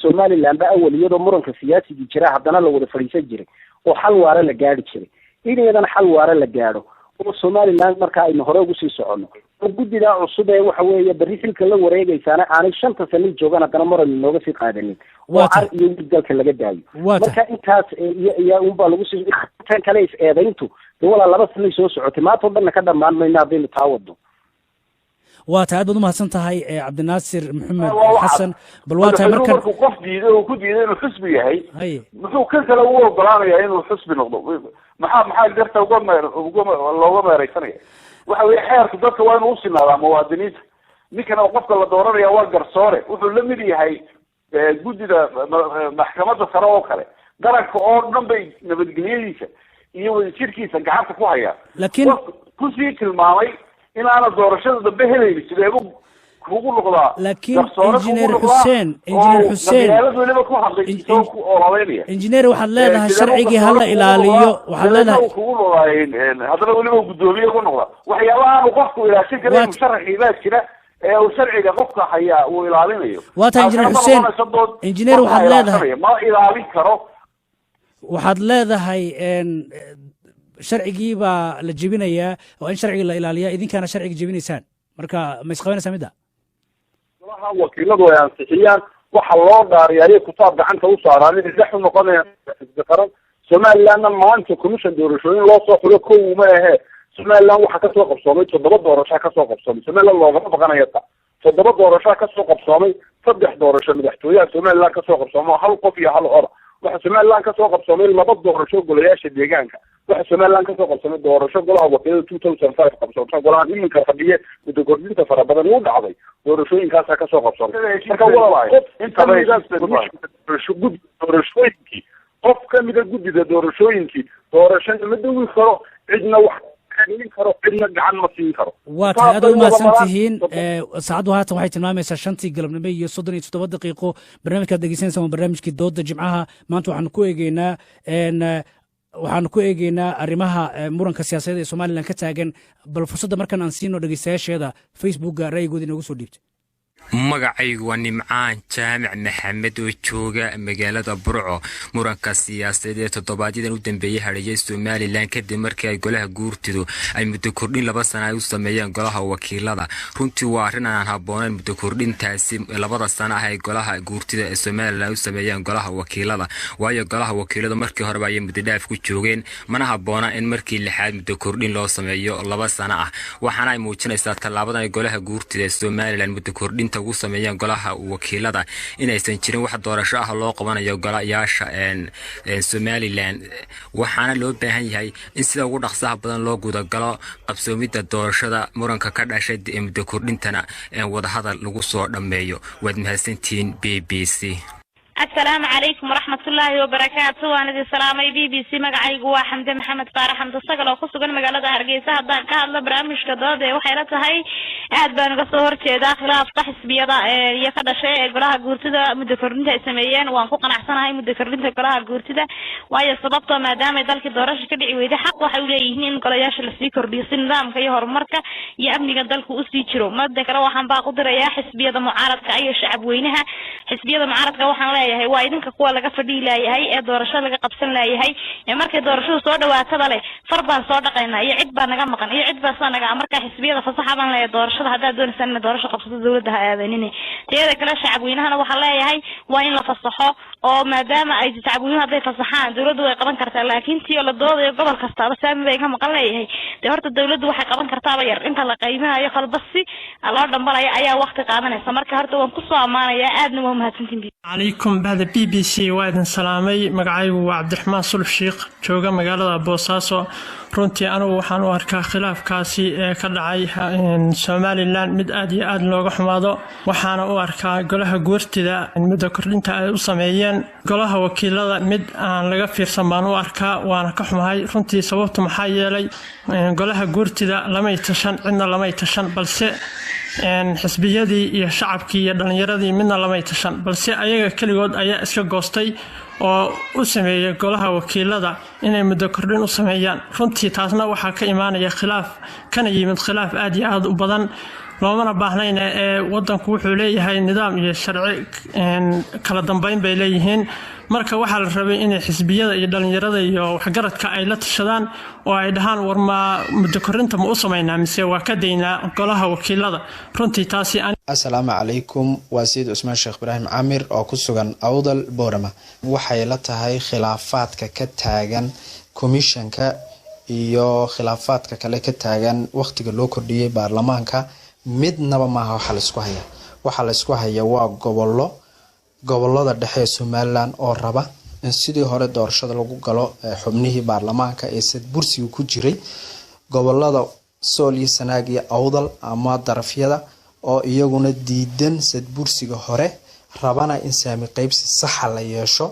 somaliland ba awal iyadoo muranka siyaasigii jira haddana la wada fadhiisan jiray oo xal waare la gaari jiray in iyadana xal waare la gaadho oo somaliland marka aynu hore ugu sii soconno oo guddidaa cusub ee waxa weeye berri xilka la wareegaysaana aanay 5 sano joogaan haddana muran inooga sii qaadanin oo car iyo dalka laga daayo marka intaas iyo unbaa lagu sii tan kale is eedayntu walaa 2 sano soo socotay maanta dhanna ka dhammaan mayna haddaynu taa wado waa tahay aad baad umahadsan tahay cabdinaasir maxamed xasan bal waa tahay markan qof diiday oo ku diiday inuu xisbi yahay muxuu kan kale u ogolaanayaa inuu xisbi noqdo maxaa garta looga meeraysanaya waxa weeye xeerku dadka waa inuu usinaadaa muwaadiniinta ninkana qofka la dooranaya waa garsoore wuxuu la mid yahay guddida maxkamadda sare oo kale qaranka oo dhan bay nabadgelyadiisa iyo wadajirkiisa gacanta ku hayaan laakiin kusii tilmaamay in aana doorashada dambe helayni sideebu kugu noqdaa laakiin injineer xuseen injineer waxaad leedahay sharcigii hala ilaaliyo waxaad leedahay kugu noqdaa haddana weliba guddoomiye ku noqda waxyaabaha aanu qofku ilaashin karin musharaxii baa jira ee uu sharciga qofka hayaa uu ilaalinayo waa tahay injineer xuseen injineer waxaad leedahay ma ilaalin karo waxaad leedahay sharcigii baa la jebinayaa oo in sharciga la ilaaliyaa idinkaana sharciga jebinaysaan marka ma isqabanaysaa midda golaha wakiiladu ay ansixiyaan waxa loo dhaariya ayay kutaab gacanta u saaraan inay dhex u noqonayaan xisbi qaran somalilandna maanta commission doorashooyin loo soo xulo kow uma ahee somaliland waxaa kasoo qabsoomay 7 doorashaa kasoo qabsoomay somaliland loogama baqanayo ta 7 doorashaa kasoo qabsoomay 3 doorasho madaxtooyaha somaliland kasoo qabsoomo hal qof iyo hal oda waxa somaliland kasoo qabsoomay 2 doorasho golayaasha deegaanka waxa somaliland kasoo qabsoomay doorasho golaha wakiilada 2005 qabsoomay golaha iminka fadhiye muddo kordhinta fara badan u dhacday doorashooyinkaasaa kasoo qabsoomay marka doorashooyinkii qof kamida guddida doorashooyinkii doorashada ma dawi karo cidna wax karo cidna gacan ma siin karo waa tahay aad umahadsan tihiin saacaddu haatan waxay tilmaamaysaa 5 galabnimo iyo 37 daqiiqo barnaamijkaad dhegeysanaysaa waa barnaamijkii dooda jimcaha maanta waxaanu ku eegeynaa arrimaha muranka siyaasadeed ee somaliland ka taagan bal fursadda markan aan siino dhegeystayaasheeda facebookga ra'yigooda inoogu soo dhiibtay magacaygu waa Nimcaan Jaamac Maxamed oo jooga magaalada Burco. muranka siyaasadeed ee toddobaadyadii u dambeeyay hariyay Soomaaliland kadib markii ay golaha guurtidu ay muddo kordhin 2 sano ay u sameeyeen golaha wakiilada. runtii waa arrin aan habboonayn muddo kordhintaasi 2 sano ah ay golaha guurtida ee Soomaaliland u sameeyeen golaha wakiilada, waayo golaha wakiilada markii hore ay muddo dhaaf ku joogeen, mana habboona in markii lixaad muddo kordhin loo sameeyo 2 sano ah. waxaana ay muujinaysaa tallaabadan ay golaha guurtida ee Soomaaliland muddo kordhinta ugu sameeyeen golaha wakiilada inaysan jirin wax doorasho ah loo qabanayo golayaasha Soomaaliland. waxaana loo baahan yahay in sida ugu dhaqsaha badan loo guda galo qabsoomida doorashada muranka ka dhashay muddo kordhintana wada hadal lagu soo dhameeyo. waad mahadsantihiin BBC. السلام عليكم ورحمة الله وبركاته. وأنا دي سلامي BBC مقعيق وحمد محمد فارح حمد الصقل وقصقل مقالة هرقيسة هدان كهلا برامج كدادة وحيرتها هاي aad baan uga soo horjeedaa khilaafka xisbiyada iyo ka dhashay golaha guurtida muddo kordhinta ay sameeyeen. waan ku qanacsanahay muddo kordhinta golaha guurtida, waayo sababtoo maadaama dalkii doorasho ka dhici weyday xaq waxay u leeyihiin in golayaasha la sii kordhiyo si nidaamka iyo horumarka iyo amniga dalku u sii jiro. madda kale waxaan baa ku dirayaa xisbiyada mucaaradka iyo shacab weynaha. xisbiyada mucaaradka waxaan leeyahay waa idinka kuwa laga fadhii laayahay ee doorasho laga qabsan laayahay ee markay doorashadu soo dhawaatada leh far baan soo dhaqaynaa iyo cid baa naga maqan iyo cid baa sanaga marka xisbiyada fasaxa baan leeyahay doorashada hadda doonaysan doorasho qabsado dawladda ha aadanine. teeda kale shacab weynahana waxa leeyahay waa in la fasaxo oo maadaama ay shacab weynaha haday fasaxaan dawladdu way qaban kartaa, laakiin tii la doodayo gobol kastaaba saami bay ka maqan leeyahay. horta dawladdu waxay qaban kartaa yar inta la qiimeeyo qalbasi loo dhambalaya ayaa waqti qaadanaysa. marka horta waan ku soo amaanayaa aadna waa mahadsantiin. عليكم بعد BBC وادن سلامي مقعيب وعبد الرحمن صلح شيخ جوجا مقالة بوساسو. runtii anigu waxaan u arkaa khilaafkaasi ee ka dhacay Soomaaliland mid aad iyo aad looga xumaado. waxaana u arkaa golaha guurtida muddo kordhinta ay u sameeyeen golaha wakiilada mid aan laga fiirsan baan u arkaa, waana ka xumahay runtii. sababtu maxaa yeelay golaha guurtida lamay tashan cidna lamay tashan, balse xisbiyadii iyo shacabkii iyo dhalinyaradii midna lamay tashan, balse ayaga kaligood ayaa iska goostay oo u sameeyay golaha wakiilada inay muddo kordhin u sameeyaan. runtii taasna waxaa ka imaanaya khilaaf kana yimid khilaaf aad iyo aad u badan loomana baahnayna ee wadanku wuxuu leeyahay nidaam iyo sharci kala dambeyn bay leeyihiin. marka waxaa la rabay in xisbiyada iyo dhalinyarada iyo waxgaradka ay la tashadaan oo ay dhahaan war ma muddo kordhinta ma u sameynaa mise waa ka daynaa golaha wakiilada. runtii taasi assalaamu calaykum. waa Sayid Usmaan Sheekh Ibraahim Camir oo ku sugan Awdal Boorama. waxay la tahay khilaafaadka ka taagan komishanka iyo khilaafaadka kale ka taagan waqtiga loo kordhiyay baarlamaanka midnaba maaha waxa la isku haya waa gobolada dhexe Soomaaliland oo raba in sidii hore doorashada lagu galo xubnihii baarlamaanka ee sad bursiga ku jiray gobolada Sool iyo Sanaag iyo Awdal ama darafyada oo iyaguna diidan sad bursiga hore rabana in saami qaybsi sax la yeesho.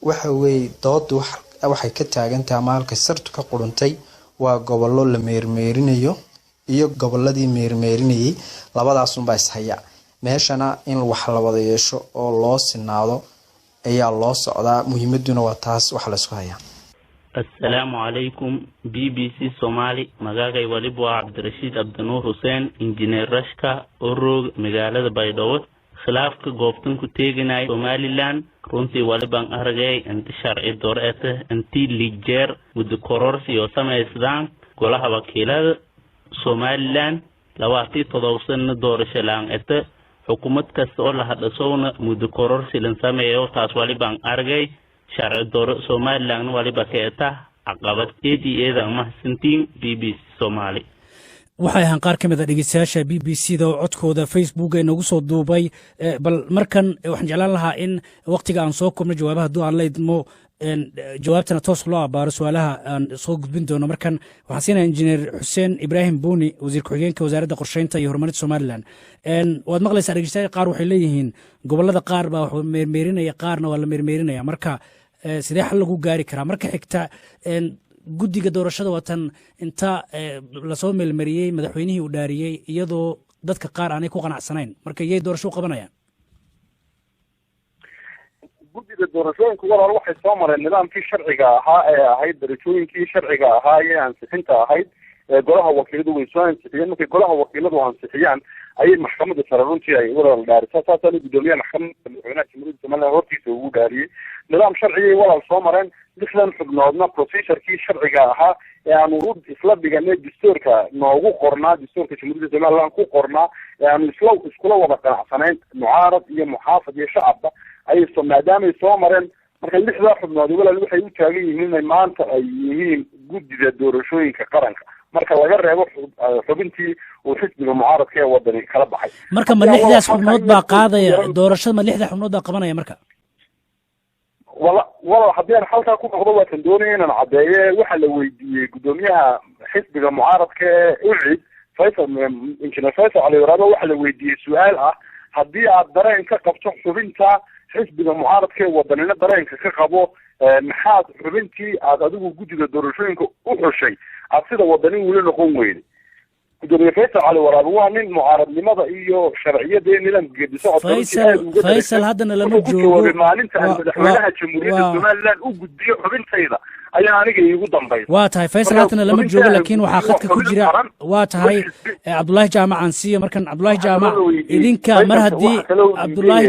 waxa weey doodu waxay ka taagantaa maalka sartu ka quruntay waa gobollo la meermeerinayo iyo goboladii meermeerinayay labadaas un baa ishaya. meeshana in wax la wada yeesho oo loo sinaado ayaa loo socdaa. muhiimaduna waa taas wax la isku hayaa. Assalamu alaikum BBC Somali. magacay waliba waa Cabdirashiid Abdanuur Hussein, injineer Rashka Orog magaalada Baydhabo. khilaafka goobtan ku teeganay Somaliland runtii walibaan aragay inta sharci doorata intii lijeer muddo kororsi oo sameysdaan golaha wakiilada Somaliland 27 sano doorasho laan eta xukuumad kasta oo la hadasowna muddo kororsi lan sameeyo. taas walibaan aragay sharci dooro Somaliland waliba ka eta caqabad eedeeda mahadsantiin BBC Somali. waxay ahaan qaar ka mid ah dhegeystayaasha BBC-da oo codkooda Facebook ay nagu soo duubay. bal markan waxaan jeclaan lahaa in waqtiga aan soo koobno jawaabaha hadduu aan leydmo jawaabtana toos loo abaaro su-aalaha aan soo gudbin doono. markan waxaan siinayaa injineer Xuseen Ibraahim Buuni, wasiir ku-xigeenka wasaaradda qorsheynta iyo horumarinta Somaliland. waad maqlaysaa dhegeystayaasha qaar waxay leeyihiin gobolada qaar baa wax meermeerinaya qaarna waa la meermeerinaya. marka sidee xal lagu gaari karaa? marka xigta guddiga doorashada watan inta lasoo meelmariyey madaxweynihii u dhaariyey iyadoo dadka qaar aanay ku qanacsanayn, marka iyay doorasho u qabanayaan. guddiga doorashooyinka walaal waxay soo mareen nidaamkii sharciga ahaa ee ahayd darajooyinkii sharciga ahaa ee ansixinta ahayd golaha wakiiladu way soo ansixiyeen. markay golaha wakiiladu ansixiyaan ayay maxkamadda sare runtii ay walaal dhaarisa saasana guddoomiyaha maxkamadda madaxweynaha jamhuuriyadda somaliland hortiisa ugu dhaariyey nidaam sharcigay walaal soo mareen 6 xubnoodna procedurkii sharciga ahaa ee aanu isla dhiganay dastuurka noogu qornaa dastuurka jamhuuriyadda somaliland ku qornaa ee aanu iskula wada qanacsanayn mucaarad iyo muxaafad iyo shacabba ayay maadaamay soo mareen marka 6 xubnood walaal waxay u taagan yihiin inay maanta ay yihiin guddida doorashooyinka qaranka marka laga reebo xubintii uu xisbiga mucaaradka ee wadani kala baxay marka ma 6 xubnood baa qaadaya doorashada ma 6 xubnood baa qabanaya marka wala haddii aan halkaa ku noqdo waa tan doonaya inaan caddeeye waxaa la weydiiyey guddoomiyaha xisbiga mucaaradka ee ucid faysal injineer faysal cali waraabo waxaa la weydiiyey su-aal ah haddii aad dareen ka qabto xubinta xisbiga mucaaradka ee wadanina dareenka ka qabo maxaad xubintii aad adigu guddiga doorashooyinka u xushay aad sida wadani weli noqon weyday gudoomiye faysal cali waraabe waa nin mucaaradnimada iyo sharciyada iyo nidaamka geedisocodka faysal haddana lama joogo maalinta aan madaxweynaha jamhuuriyadda somaliland u gudbiyo xubintayda ayaa aniga iigu dambaysa waa tahay faysal haddana lama joogo laakiin waxaa khadka ku jira waa tahay cabdullaahi jaamac aan siiyo markan cabdullaahi jaamac idinka mar haddii cabdullaahi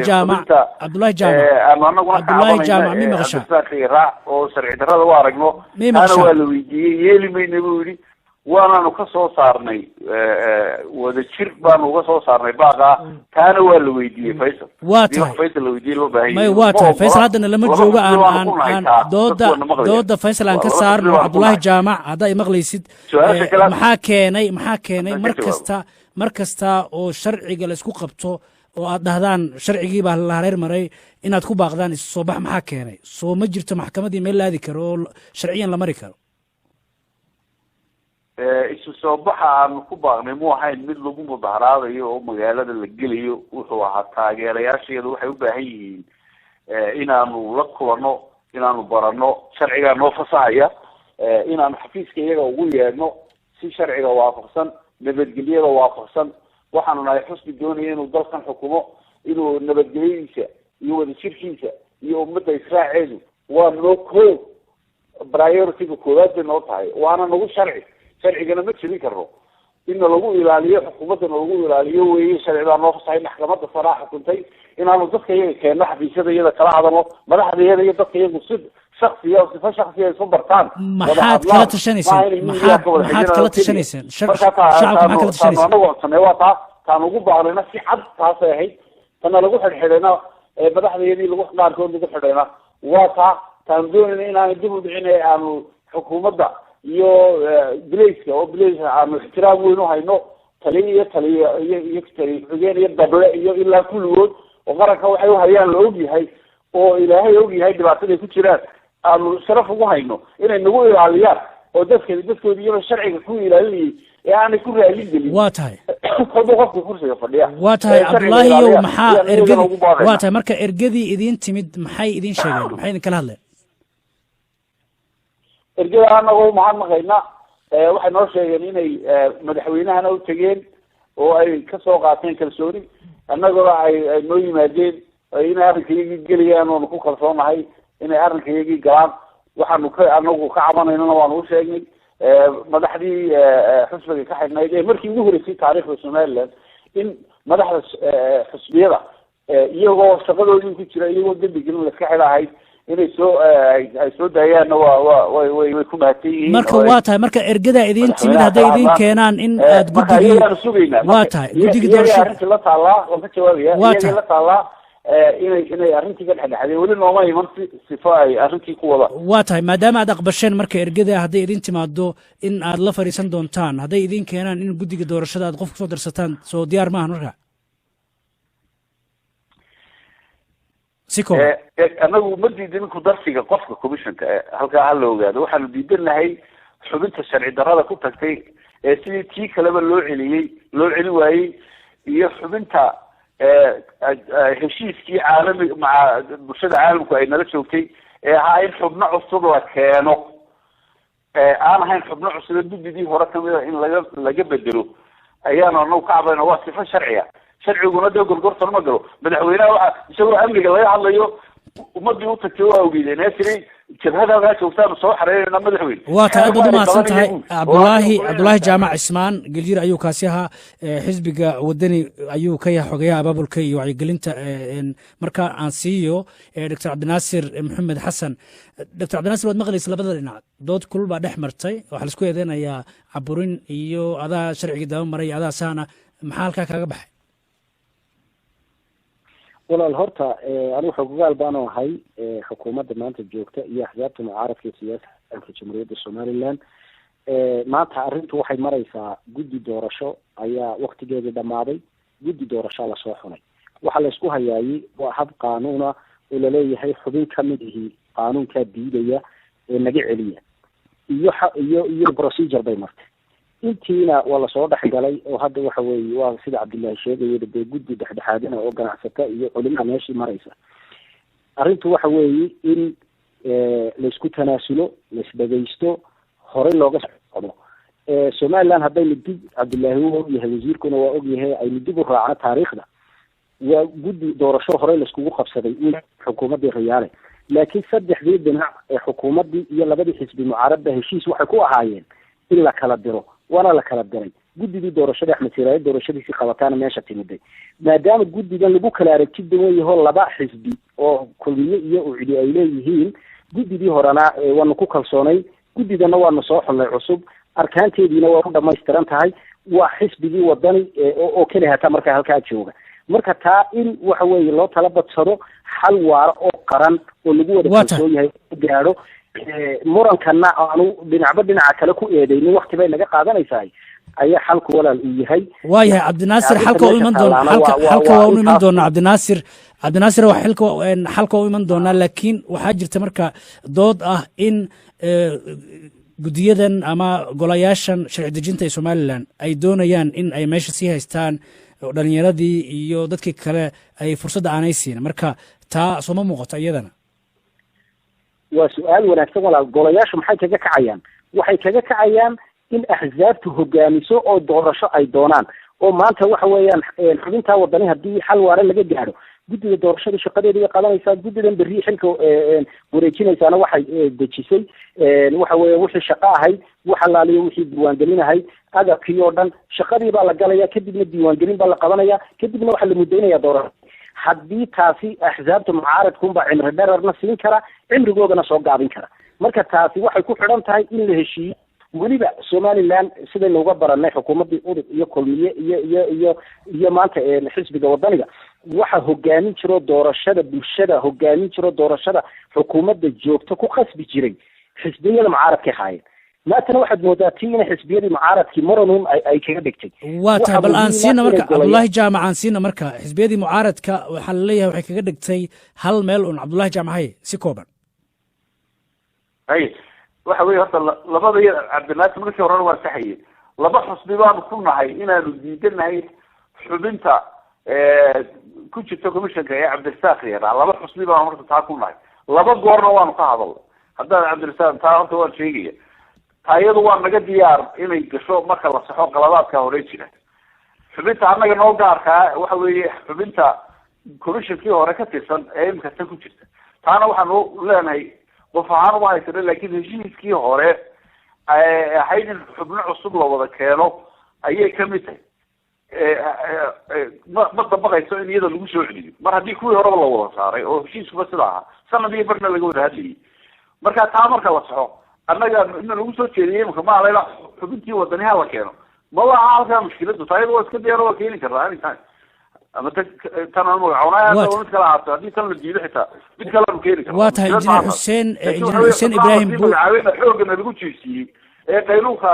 jaamac mi maqashaa oo sharci darrada u aragno ana waa la weydiiyey yeeli mayna buu yidhi waanaanu ka soo saarnay wada jir baanu uga soo saarnay baaqa taana waa la weydiiyey faysal waa tahay faysal la weydiiyey loo baahan may waa tahay faysal haddana lama joogo aan dooda faysal aan ka saarno cabdullaahi jaamac haddaa imaqlaysid maxaa keenay mar kasta oo sharciga laisku qabto oo aad dhahdaan sharcigii baa la hareer maray inaad ku baaqdaan isu soo bax maxaa keenay soo ma jirto maxkamadii meel la aadi karo oo sharciyan la mari karo isu soo baxa aanu ku baaqnay mu ahayn mid lagu mudaharaadayo oo magaalada la gelayo wuxuu ahaa taageerayaasheedu waxay u baahan yihiin inaanu la kulano inaanu barano sharcigaa noo fasahaya inaanu xafiiska iyaga ugu yeedhno si sharciga waafaqsan nabadgelyada waafaqsan waxaanu nahay xusbi doonaya inuu dalkan xukumo inuu nabadgelyadiisa iyo wadajirkiisa iyo ummadda israaceedu waa noo koob priority-ga koowaad bay noo tahay waana nagu sharcigana ma jirin karno inna lagu ilaaliyo xukuumaddana lagu ilaaliyo weeye sharci baa noo fasahay maxkamadda saraa xukuntay inaanu dadka iyaga keenno xafiisyada iyada kala hadalno madaxda iyada iyo dadka iyagu si shaksiya oo sifa shaksiya isu bartaan maxaad kala tashanayseen maxaad kala tashanayseen shacabka maxaad kala tashanayseen anagu codsanay waa taan ugu baaqnayna si cad taasay ahayd tana lagu xidhxidhayna madaxdayadii lagu qaarkood lagu xidhayna waa taan doonayna inaanu dib u dhicin aanu xukuumadda iyo bilayska oo bilayska aanu ixtiraam weyn u hayno taliyo xigeen iyo dable iyo ilaa kulligood oo qaranka waxay u hayaan la ogyahay oo ilaahay ogyahay dhibaataday ku jiraan aanu sharaf ugu hayno inay nagu ilaaliyaan oo dadkoodi iyaba sharciga ku ilaalinayay ee aanay ku raadin gelin waa tahay kolba qofka kursiga fadhiya waa tahay cabdullaahiyow maxaa ergadii waa tahay marka ergadii idiin timid maxay idiin sheegeen maxay idin kala hadleen ergada anagoo mahadnaqayna waxay noo sheegeen inay madaxweynahana u tegeen oo ay kasoo qaateen kalsooni annagoo ay noo yimaadeen inay arrinkayagii gelayaan oonu ku kalsoonahay inay arrinkayagii galaan waxaanu anagu ka cabanaynana waanu u sheegnay madaxdii xusbiga ka xidhnayd ee markii ugu horeysay taariikhda somaliland in madaxda xusbiyada iyagoo shaqadoodii ku jira iyagoo dembi gelin laska xidhahayd inay ay soo daayaanna way ku mahadsan yihiin marka waa tahay marka ergadaa idiin timid hadday idiin keenaan in aad guddigii waa tahay guddigii doorashada arrintii la taallaa waan ka jawaabaya iyagay la taallaa inay arrintii ka dhexdhexday weli nooma iman sifo ay arrintii ku wada waa tahay maadaama aad aqbasheen marka ergada hadday idiin timaado in aad la fadhiisan doontaan hadday idiin keenaan in guddiga doorashada aad qof kusoo dirsataan soo diyaar maahan marka anagu ma diidin ku darsiga qofka commissionka halkaa hala ogaado waxaanu diidan lahay xubinta sharci darrada ku tagtay ee sidii tii kaleba loo celin waayey iyo xubinta heshiiskii caalami maca bulshada caalamku ay nala joogtay ee ahaa in xubno cusub la keeno aan ahayn xubno cusub guddigii hore kamida in laga bedelo ayaanu anagu ka cabayna waa sifo sharciya sharciguna dee gorgortan ma galo madaxweynaha waxa isagoo amniga laga hadlayo ummadii u tagtay waa ogeydeen ee tiri jabhadadaa joogtaanu soo xareynayna madaxweyne waa tahay aad baad umahadsan tahay cabdulaahi jaamac cismaan geljir ayuu kaasi ahaa xisbiga wadani ayuu ka yahay xogeyaha abaabulka iyo wacyigelinta marka aan siiyo doctor cabdinaasir maxamed xasan doctor cabdinaasir waad maqlaysa labada dhinac dood kulul baa dhex martay waxaa laisku eedeynayaa caburin iyo adaa sharcigii daba maray adaa saana maxaa halkaa kaaga baxay walaal horta anigu xogogaal baanu ahay xukuumadda maanta joogta iyo axsaabta mucaaradka iyo siyaasada jamhuuriyadda somaliland maanta arrintu waxay maraysaa guddi doorasho ayaa waktigeedii dhammaaday guddi doorashaa lasoo xunay waxaa laysku hayaayey waa hab qaanuuna oo laleeyahay xubin kamid ihi qaanuunkaa diidaya ee naga celiya iyo procedure bay martay intiina waa lasoo dhexgalay oo hadda waxa weeye waa sida cabdullaahi sheegaya dee guddi dhexdhexaadina oo ganacsata iyo culimada meeshii maraysa arrintu waxa weeye in laysku tanaasulo laisdhegaysto horey looga socdo somaliland haddaynu dib cabdullaahi waa ogyahay wasiirkuna waa ogyahay aynu dib u raacno taariikhda waa guddi doorasho horey laiskugu qabsaday in xukuumaddii riyaale laakiin saddexdii dhinac ee xukuumaddii iyo labadii xisbi mucaaradda heshiis waxay ku ahaayeen in la kala diro waana la kala diray guddigii doorashada axmed siraaye doorashadiisii qabataana meesha timiday maadaama guddigan lagu kala aragti duwan yaho laba xisbi oo kulmiye iyo ucidi ay leeyihiin guddigii horena waanu ku kalsoonay guddigana waanu soo xulnay cusub arkaanteediina waa u dhamaystiran tahay waa xisbigii wadani oo keli hata markaa halkaa jooga marka taa in waxa weeye loo tala badsado xal waara oo qaran oo lagu wada kalsoon yahay gaadho murankana aanu dhinacba dhinaca kale ku eedeynin wakti bay naga qaadanaysahay ayaa xalku walaal uu yahay waayahay cabdinaasir xalka u iman doona xalka waa u iman doona cabdinaasir waa xalka u iman doonaa laakiin waxaa jirta marka dood ah in guddiyadan ama golayaashan sharci dejinta ee somaliland ay doonayaan in ay meesha sii haystaan dhalinyaradii iyo dadkii kale ay fursadda aanay siin marka taa sooma muuqato iyadana waa su-aal wanaagsan walaal golayaashu maxay kaga kacayaan waxay kaga kacayaan in axsaabtu hogaamiso oo doorasho ay doonaan oo maanta waxa weeyaan xubintaa wadani haddii xal waare laga gaadho guddiga doorashada shaqadeeda way qabanaysaa guddigan berri xilka wareejinaysaana waxay dejisay waxa weeye wixii shaqo ahayd wax alaaliyo wixii diiwaangelin ahayd agabkii oo dhan shaqadii baa la galaya kadibna diiwaangelin baa la qabanaya kadibna waxaa la mudaynaya doorasho haddii taasi axsaabta mucaaradkunbaa cimri dherarna siin kara cimrigoodana soo gaabin kara marka taasi waxay ku xidhan tahay in la heshiiyo weliba somaliland sidaynu uga baranay xukuumaddii udub iyo kulmiye iyo maanta xisbiga wadaniga waxa hogaamin jiro doorashada bulshada hogaamin jiro doorashada xukuumadda joogta ku khasbi jiray xisbiyada mucaaradkay haayeen maantana waxaad moodaa tii inay xisbiyadii mucaaradkii maranun ay kaga dhigtay waa tahay bal aan siina marka cabdullaahi jaamac aan siina marka xisbiyadii mucaaradka waxaa laleeyahay waxay kaga dhigtay hal meel un cabdullaahi jaamac haye si kooban waxa weye horta labada iyo cabdinaasir markii horena waa saxaye laba xusbi baanu ku nahay inaanu diidanahay xubinta ku jirta commissionka ee cabdirasaaq yaraa laba xusbi baanu horta taa ku nahay laba goorna waanu ka hadalnay haddaan cabdirasaaq taa horta waan sheegaya taa iyadu waa naga diyaar inay gasho marka la saxo qaladaadka hore jira xubinta annaga noo gaarkaa waxa weeye xubinta commissionkii hore ka tirsan ee imika tan ku jirta taana waxaanu leenahay qof ahaan uma haysana laakiin heshiiskii hore ahayd in xubno cusub la wada keeno ayay kamid tahay ma dabaqayso in iyada lagu soo celiyo mar haddii kuwii horeba la wada saaray oo heshiiskuba sida ahaa sanad iyo barna laga wada hadlayay marka taa marka la saxo annaga ina lagu soo jeediyay imika ma alayla xubintii wadaniha la keeno maba aha halkaa mushkiladu taa iyada waa iska diyaar waa keeni kartaa anytime ama tan aan magacoonaya mid kala ahaato haddii tan la diido xitaa mid kale aanu keeni karna waa tahay injineer xuseen ibraahim magacaawina xoogana lagu jiirsiiyey ee qayluunka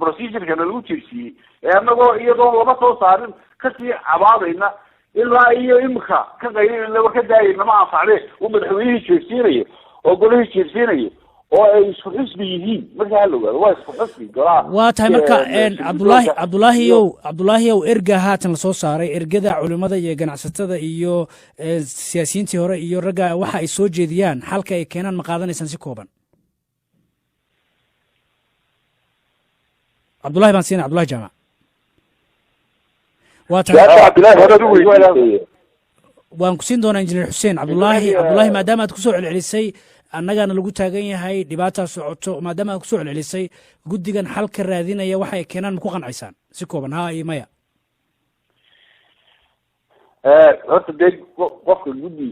procedurkana lagu jiirsiiyey ee anagoo iyadoo lama soo saarin kasii cabaadayna ilaa iyo imika ka qaylinayna war ka daayayna ma anfacde uu madaxweynihii jeersiinayo oo golihii jeersiinayo oo ay isku xisbi yihiin marka hala ogaado waa isku xisbi golaha waa tahay marka cabdulaahiyow erga haatan lasoo saaray ergada culimada iyo ganacsatada iyo siyaasiyiintii hore iyo ragga waxa ay soo jeediyaan xalka ay keenaan ma qaadanaysaan si kooban cabdullahi baan siinay cabdullahi jaamac waa tahay waan ku siin doonaa injineer xuseen cabdullaahi maadaama aad kusoo celcelisay annagaana lagu taagan yahay dhibaataa socoto maadaama aad ku soo celcelisay guddigan xalka raadinaya waxa ay keenaan ma ku qancaysaan si kooban haa iyo maya horta dee qofka guddi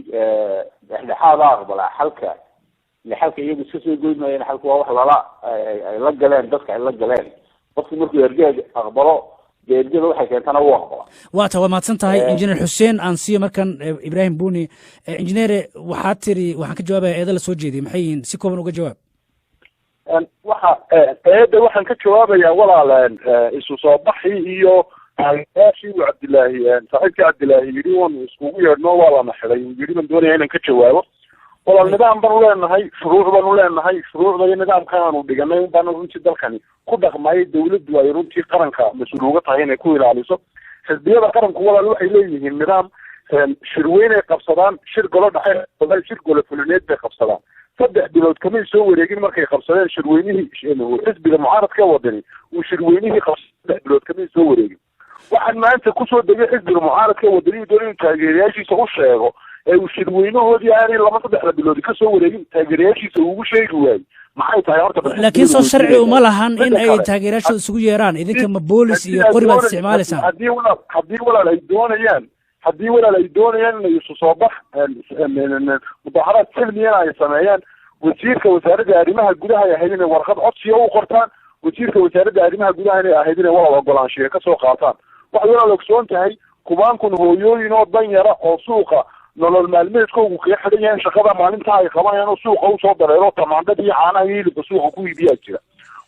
dhexdhexaada aqbalaa xalka iyagu iska soo goyn maayeen xalka waa wax ay la galeen dadka ay la galeen qofku markuu ergeed aqbalo dee ergeda waxay keentana u aqbala waa mahadsan tahay injineer xuseen aan siiyo markan ibraahim buni injineere waxaad tiri waxaan ka jawaabaya eeda la soo jeediyay maxay yihiin si kooban uga jawaab eeda waxaan ka jawaabayaa walaal isu soo baxi iyo taageerayaashii uu cabdilaahi saaxiibkii cabdilaahi yidhi waanu iskugu yeedhno waa lana xidhay uu yidhi baan doonaya inaan ka jawaabo walaal nidaam baanu leenahay shuruuc baanu leenahay shuruucda iyo nidaamkan aanu dhiganay baanu runtii dalkani ku dhaqmay dawladdu ay runtii qaranka mas-uul uga tahay inay ku ilaaliso xisbiyada qaranku walaal waxay leeyihiin nidaam shirweyn ay qabsadaan shir golo dhexe shir golo fulineed bay qabsadaan 3 bilood kamay soo wareegin markay qabsadeen shirweynihii xisbiga mucaaradka wadani uu shirweynihii qabsaday 3 bilood kamay soo wareegin waxaan maanta kusoo degay xisbiga mucaaradka wadani doonay taageerayaashiisa u sheego ee uu shirweynahoodii aanay 2-3 bilood ka soo wareegin taageerayaashiisa ugu sheegi waayay maxay tahay horta laakiin soo sharci uma lahan in ay taageerayaashooda isugu yeeraan idinka ma boolis iyo qori baad isticmaalaysaan haddii walaal ay doonayaan inay isu soo bax mudaharaad silmiyan ay sameeyaan wasiirka wasaaradda arrimaha gudaha ay ahayd inay warqad codsiya u qortaan wasiirka wasaaradda arrimaha gudaha inay ahayd inay walaal ogolaanshiya ka soo qaataan waxay walaal ogsoon tahay kubaankun hooyooyin oo dan yara oo suuqa nolol maalmeedkoogu kaga xidhan yahay shaqada maalinta ay qabanayaan oo suuqa usoo dareero tamaandhada iyo caanaha iyo hilibka suuqa ku iibiyaa jira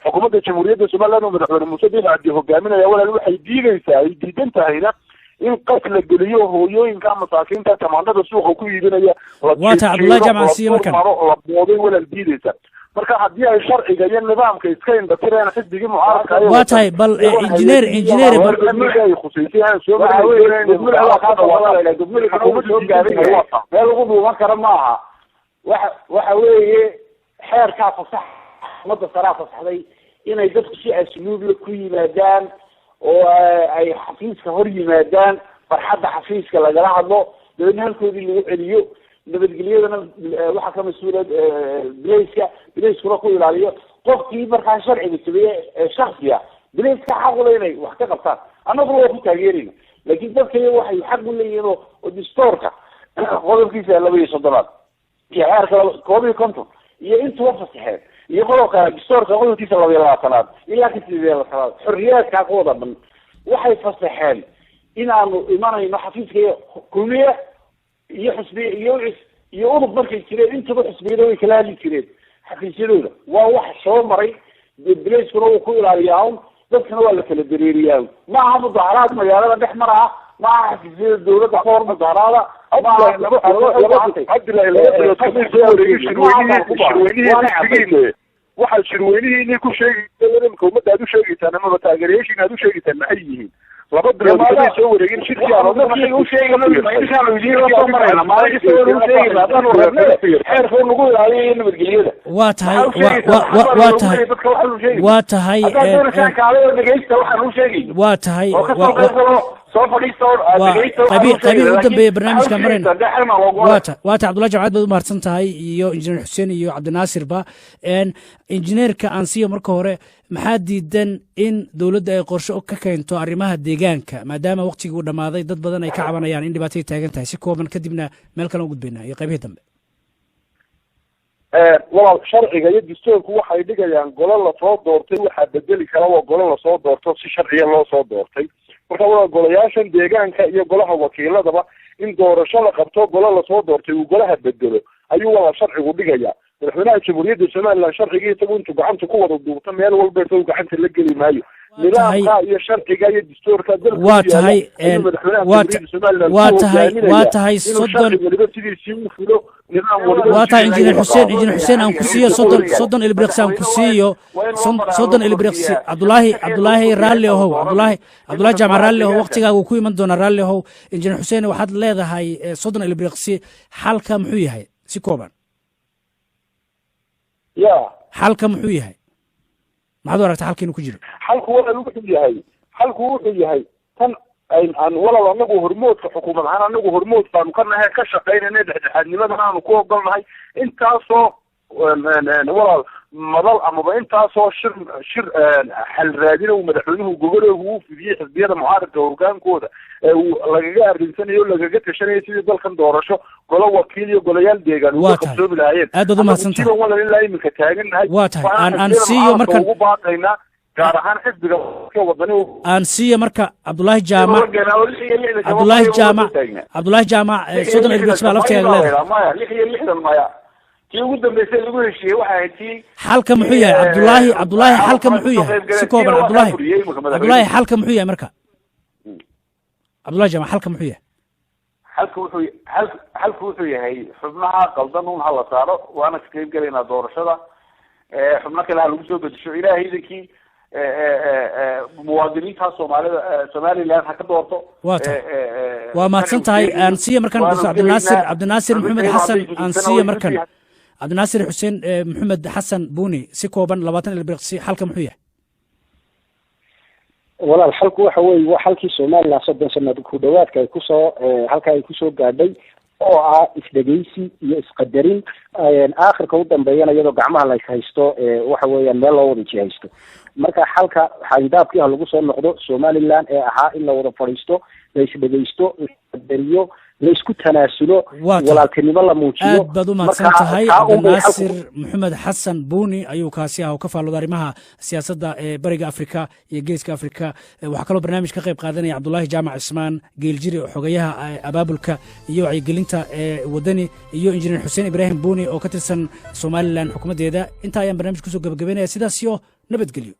xukuumadda jamhuuriyadda somaliland oo madaxweyne muuse biixi cabdi hogaaminaya walaal waxay diidaysaa ay diidan tahayna in qas la geliyo hooyooyinka masaakiinta tamaandhada suuqa ku iibinaya waata cabdullahi jamcan siiye markan la booday walaal diidaysa marka haddii ay sharciga iyo nidaamka iska indhatireen xisbigii mucaaradka waa tahay bal injineer ay khuseysay meel lagu dhuuman karo ma aha waxa weeye xeerkaa fasax umada saraa fasaxday inay dadku si asluubla ku yimaadaan oo ay xafiiska hor yimaadaan farxadda xafiiska lagala hadlo dabeedna halkoodii lagu celiyo nabadgelyadana waxaa ka mas-uula bilayskuna ku ilaaliyo qofkii markaa sharciga sameeye shaksiga bilayska xaq ule inay wax ka qabtaan annaguna waa ku taageerayna laakiin dadka waxay xaq u leeyihiin oo distoorka qodobkiisa 12 iyo xeerka 51 iyo intuba fasaxeen iyo qodobka distoorka qodobkiisa 22 ilaa ka 8 xorriyaadka qooda dhan waxay fasaxeen inaanu imanayno xafiiska kulmiye iyo xisbi iyo udub markay jireen intaba xisbiyada way kala hadli jireen xafiisyadooda waa wax soo maray bilayskuna uu ku ilaaliyaa dadkana waa la kala dareeriyaa ma aha mudaharaad magaalada dhex mara ma aha xafiisyada dawladda ka hor mudaharaada waxaad shirweynihiinii ku sheegaysa imka ummadda aad u sheegaysaan amaba taageerayaashiin aad u sheegaysaan maxay yihiin 2 bilood kamay soo wareegin waa tahay qaybii u dambeeya barnaamijka marayna waata cabdullahi jamcaad baad u mahadsan tahay iyo injineer xuseen iyo cabdinaasirba injineerka aan siiyo marka hore maxaa diidan in dowladda ay qorshe ka keento arrimaha deegaanka maadaama waqtigii uu dhammaaday dad badan ay ka cabanayaan in dhibaatay taagan tahay si kooban kadibna meel kale u gudbaynaa iyo qaybihii dambe walaal sharciga iyo dastuurku waxay dhigayaan golo lasoo doortay waxaa bedeli kara waa golo lasoo doorto si sharciya loo soo doortay marka walaal golayaashan deegaanka iyo golaha wakiiladaba in doorasho la qabto golo lasoo doortay uu golaha bedelo ayuu walaal sharcigu dhigayaa madaxweynaha jamhuuriyadda somaliland sharciga isagu intuu gacanta ku wada duubto meel walba isagu gacanta la geli maayo nidaamka iyo sharciga iyo dastuurka waa tahay waa tahay soddon waa tahay injineer xuseen aan ku siiyo soddon ilbiriqsi aan ku siiyo soddon ilbiriqsi cabdullaahi raalli ahow cabdullaahi jaamac raalli ahow waqtigaaga uu ku iman doonaa raalli ahow injineer xuseen waxaad leedahay soddon ilbiriqsi xalka muxuu yahay si kooban xalka muxuu yahay maxaad u aragta xalka inuu ku jiro xalku wuxuu yahay tan aan walaal anagu hormoodka xukuumad ahaan anagu hormood baanu ka nahay ka shaqaynayna dhexdhexaadnimadan aanu ku ogolnahay intaasoo walaal madal amaba intaasoo shir xal raadina uu madaxweynuhu goboloogu uu fidiyey xisbiyada mucaaradka hogaankooda lagaga arrinsanayo lagaga tashanayo sidii dalkan doorasho golo wakiil iyo golayaal deegaan uga qabsoomi lahaayeen aad baad umahadsantahay walaal ilaa iminka taagannahay waa tahay aan siiyo markan ugu baaqaynaa gaar ahaan xisbiga wadani aan siiyo marka cabdullaahi jaamac soddon ilbis baa lafteeda leedahay maya 66 maya tii ugu dambeysay lagu heshiiyey waxay ahayd tii xalka muxuu yahay cabdullaahi xalka muxuu yahay si kooban cabdullaahi xalka muxuu yahay marka cabdullaahi jaamac xalka muxuu yahay xalku wuxuu yahay xubnaha qaldan un hala saaro waana ka qayb galaynaa doorashada xubno kale ha lagu soo bedesho ilaahay idinkii muwaadiniinta somaliland ha ka doorto waa mahadsan tahay aan siiya markan cabdinaasir maxamed xasan aan siiya markan cabdinaasir xuseen maxamed xasan buuni si kooban 20 ilbiriqsi xalka muxuu yahay walaal xalku waxa weeye waa xalkii somaliland 30 sano ku dhawaadka ay kusoo halka ay kusoo gaadhay oo ah isdhegeysi iyo isqadarin aakhirka u dambeeyana iyadoo gacmaha la haysto waxa weeyaan meel loo wada jihaysto marka xalka xayndaabkii lagu soo noqdo somaliland ee ahaa in la wada fadhiisto la isdhegeysto isqadariyo la isku tanaasulo walaaltinimo la muujiyo aad baad u mahadsan tahay cabdinaasir maxamed xasan buuni ayuu kaasi ah oo ka faallooda arrimaha siyaasadda ee bariga afrika iyo geeska afrika waxaa kaloo barnaamij ka qayb qaadanaya cabdullaahi jaamac cismaan geeljiri xogayaha abaabulka iyo wacyigelinta wadani iyo injineer xuseen ibraahim buuni oo ka tirsan somaliland xukuumaddeeda intaa ayaan barnaamij kusoo gabagabeynaya sidaas iyo nabadgelyo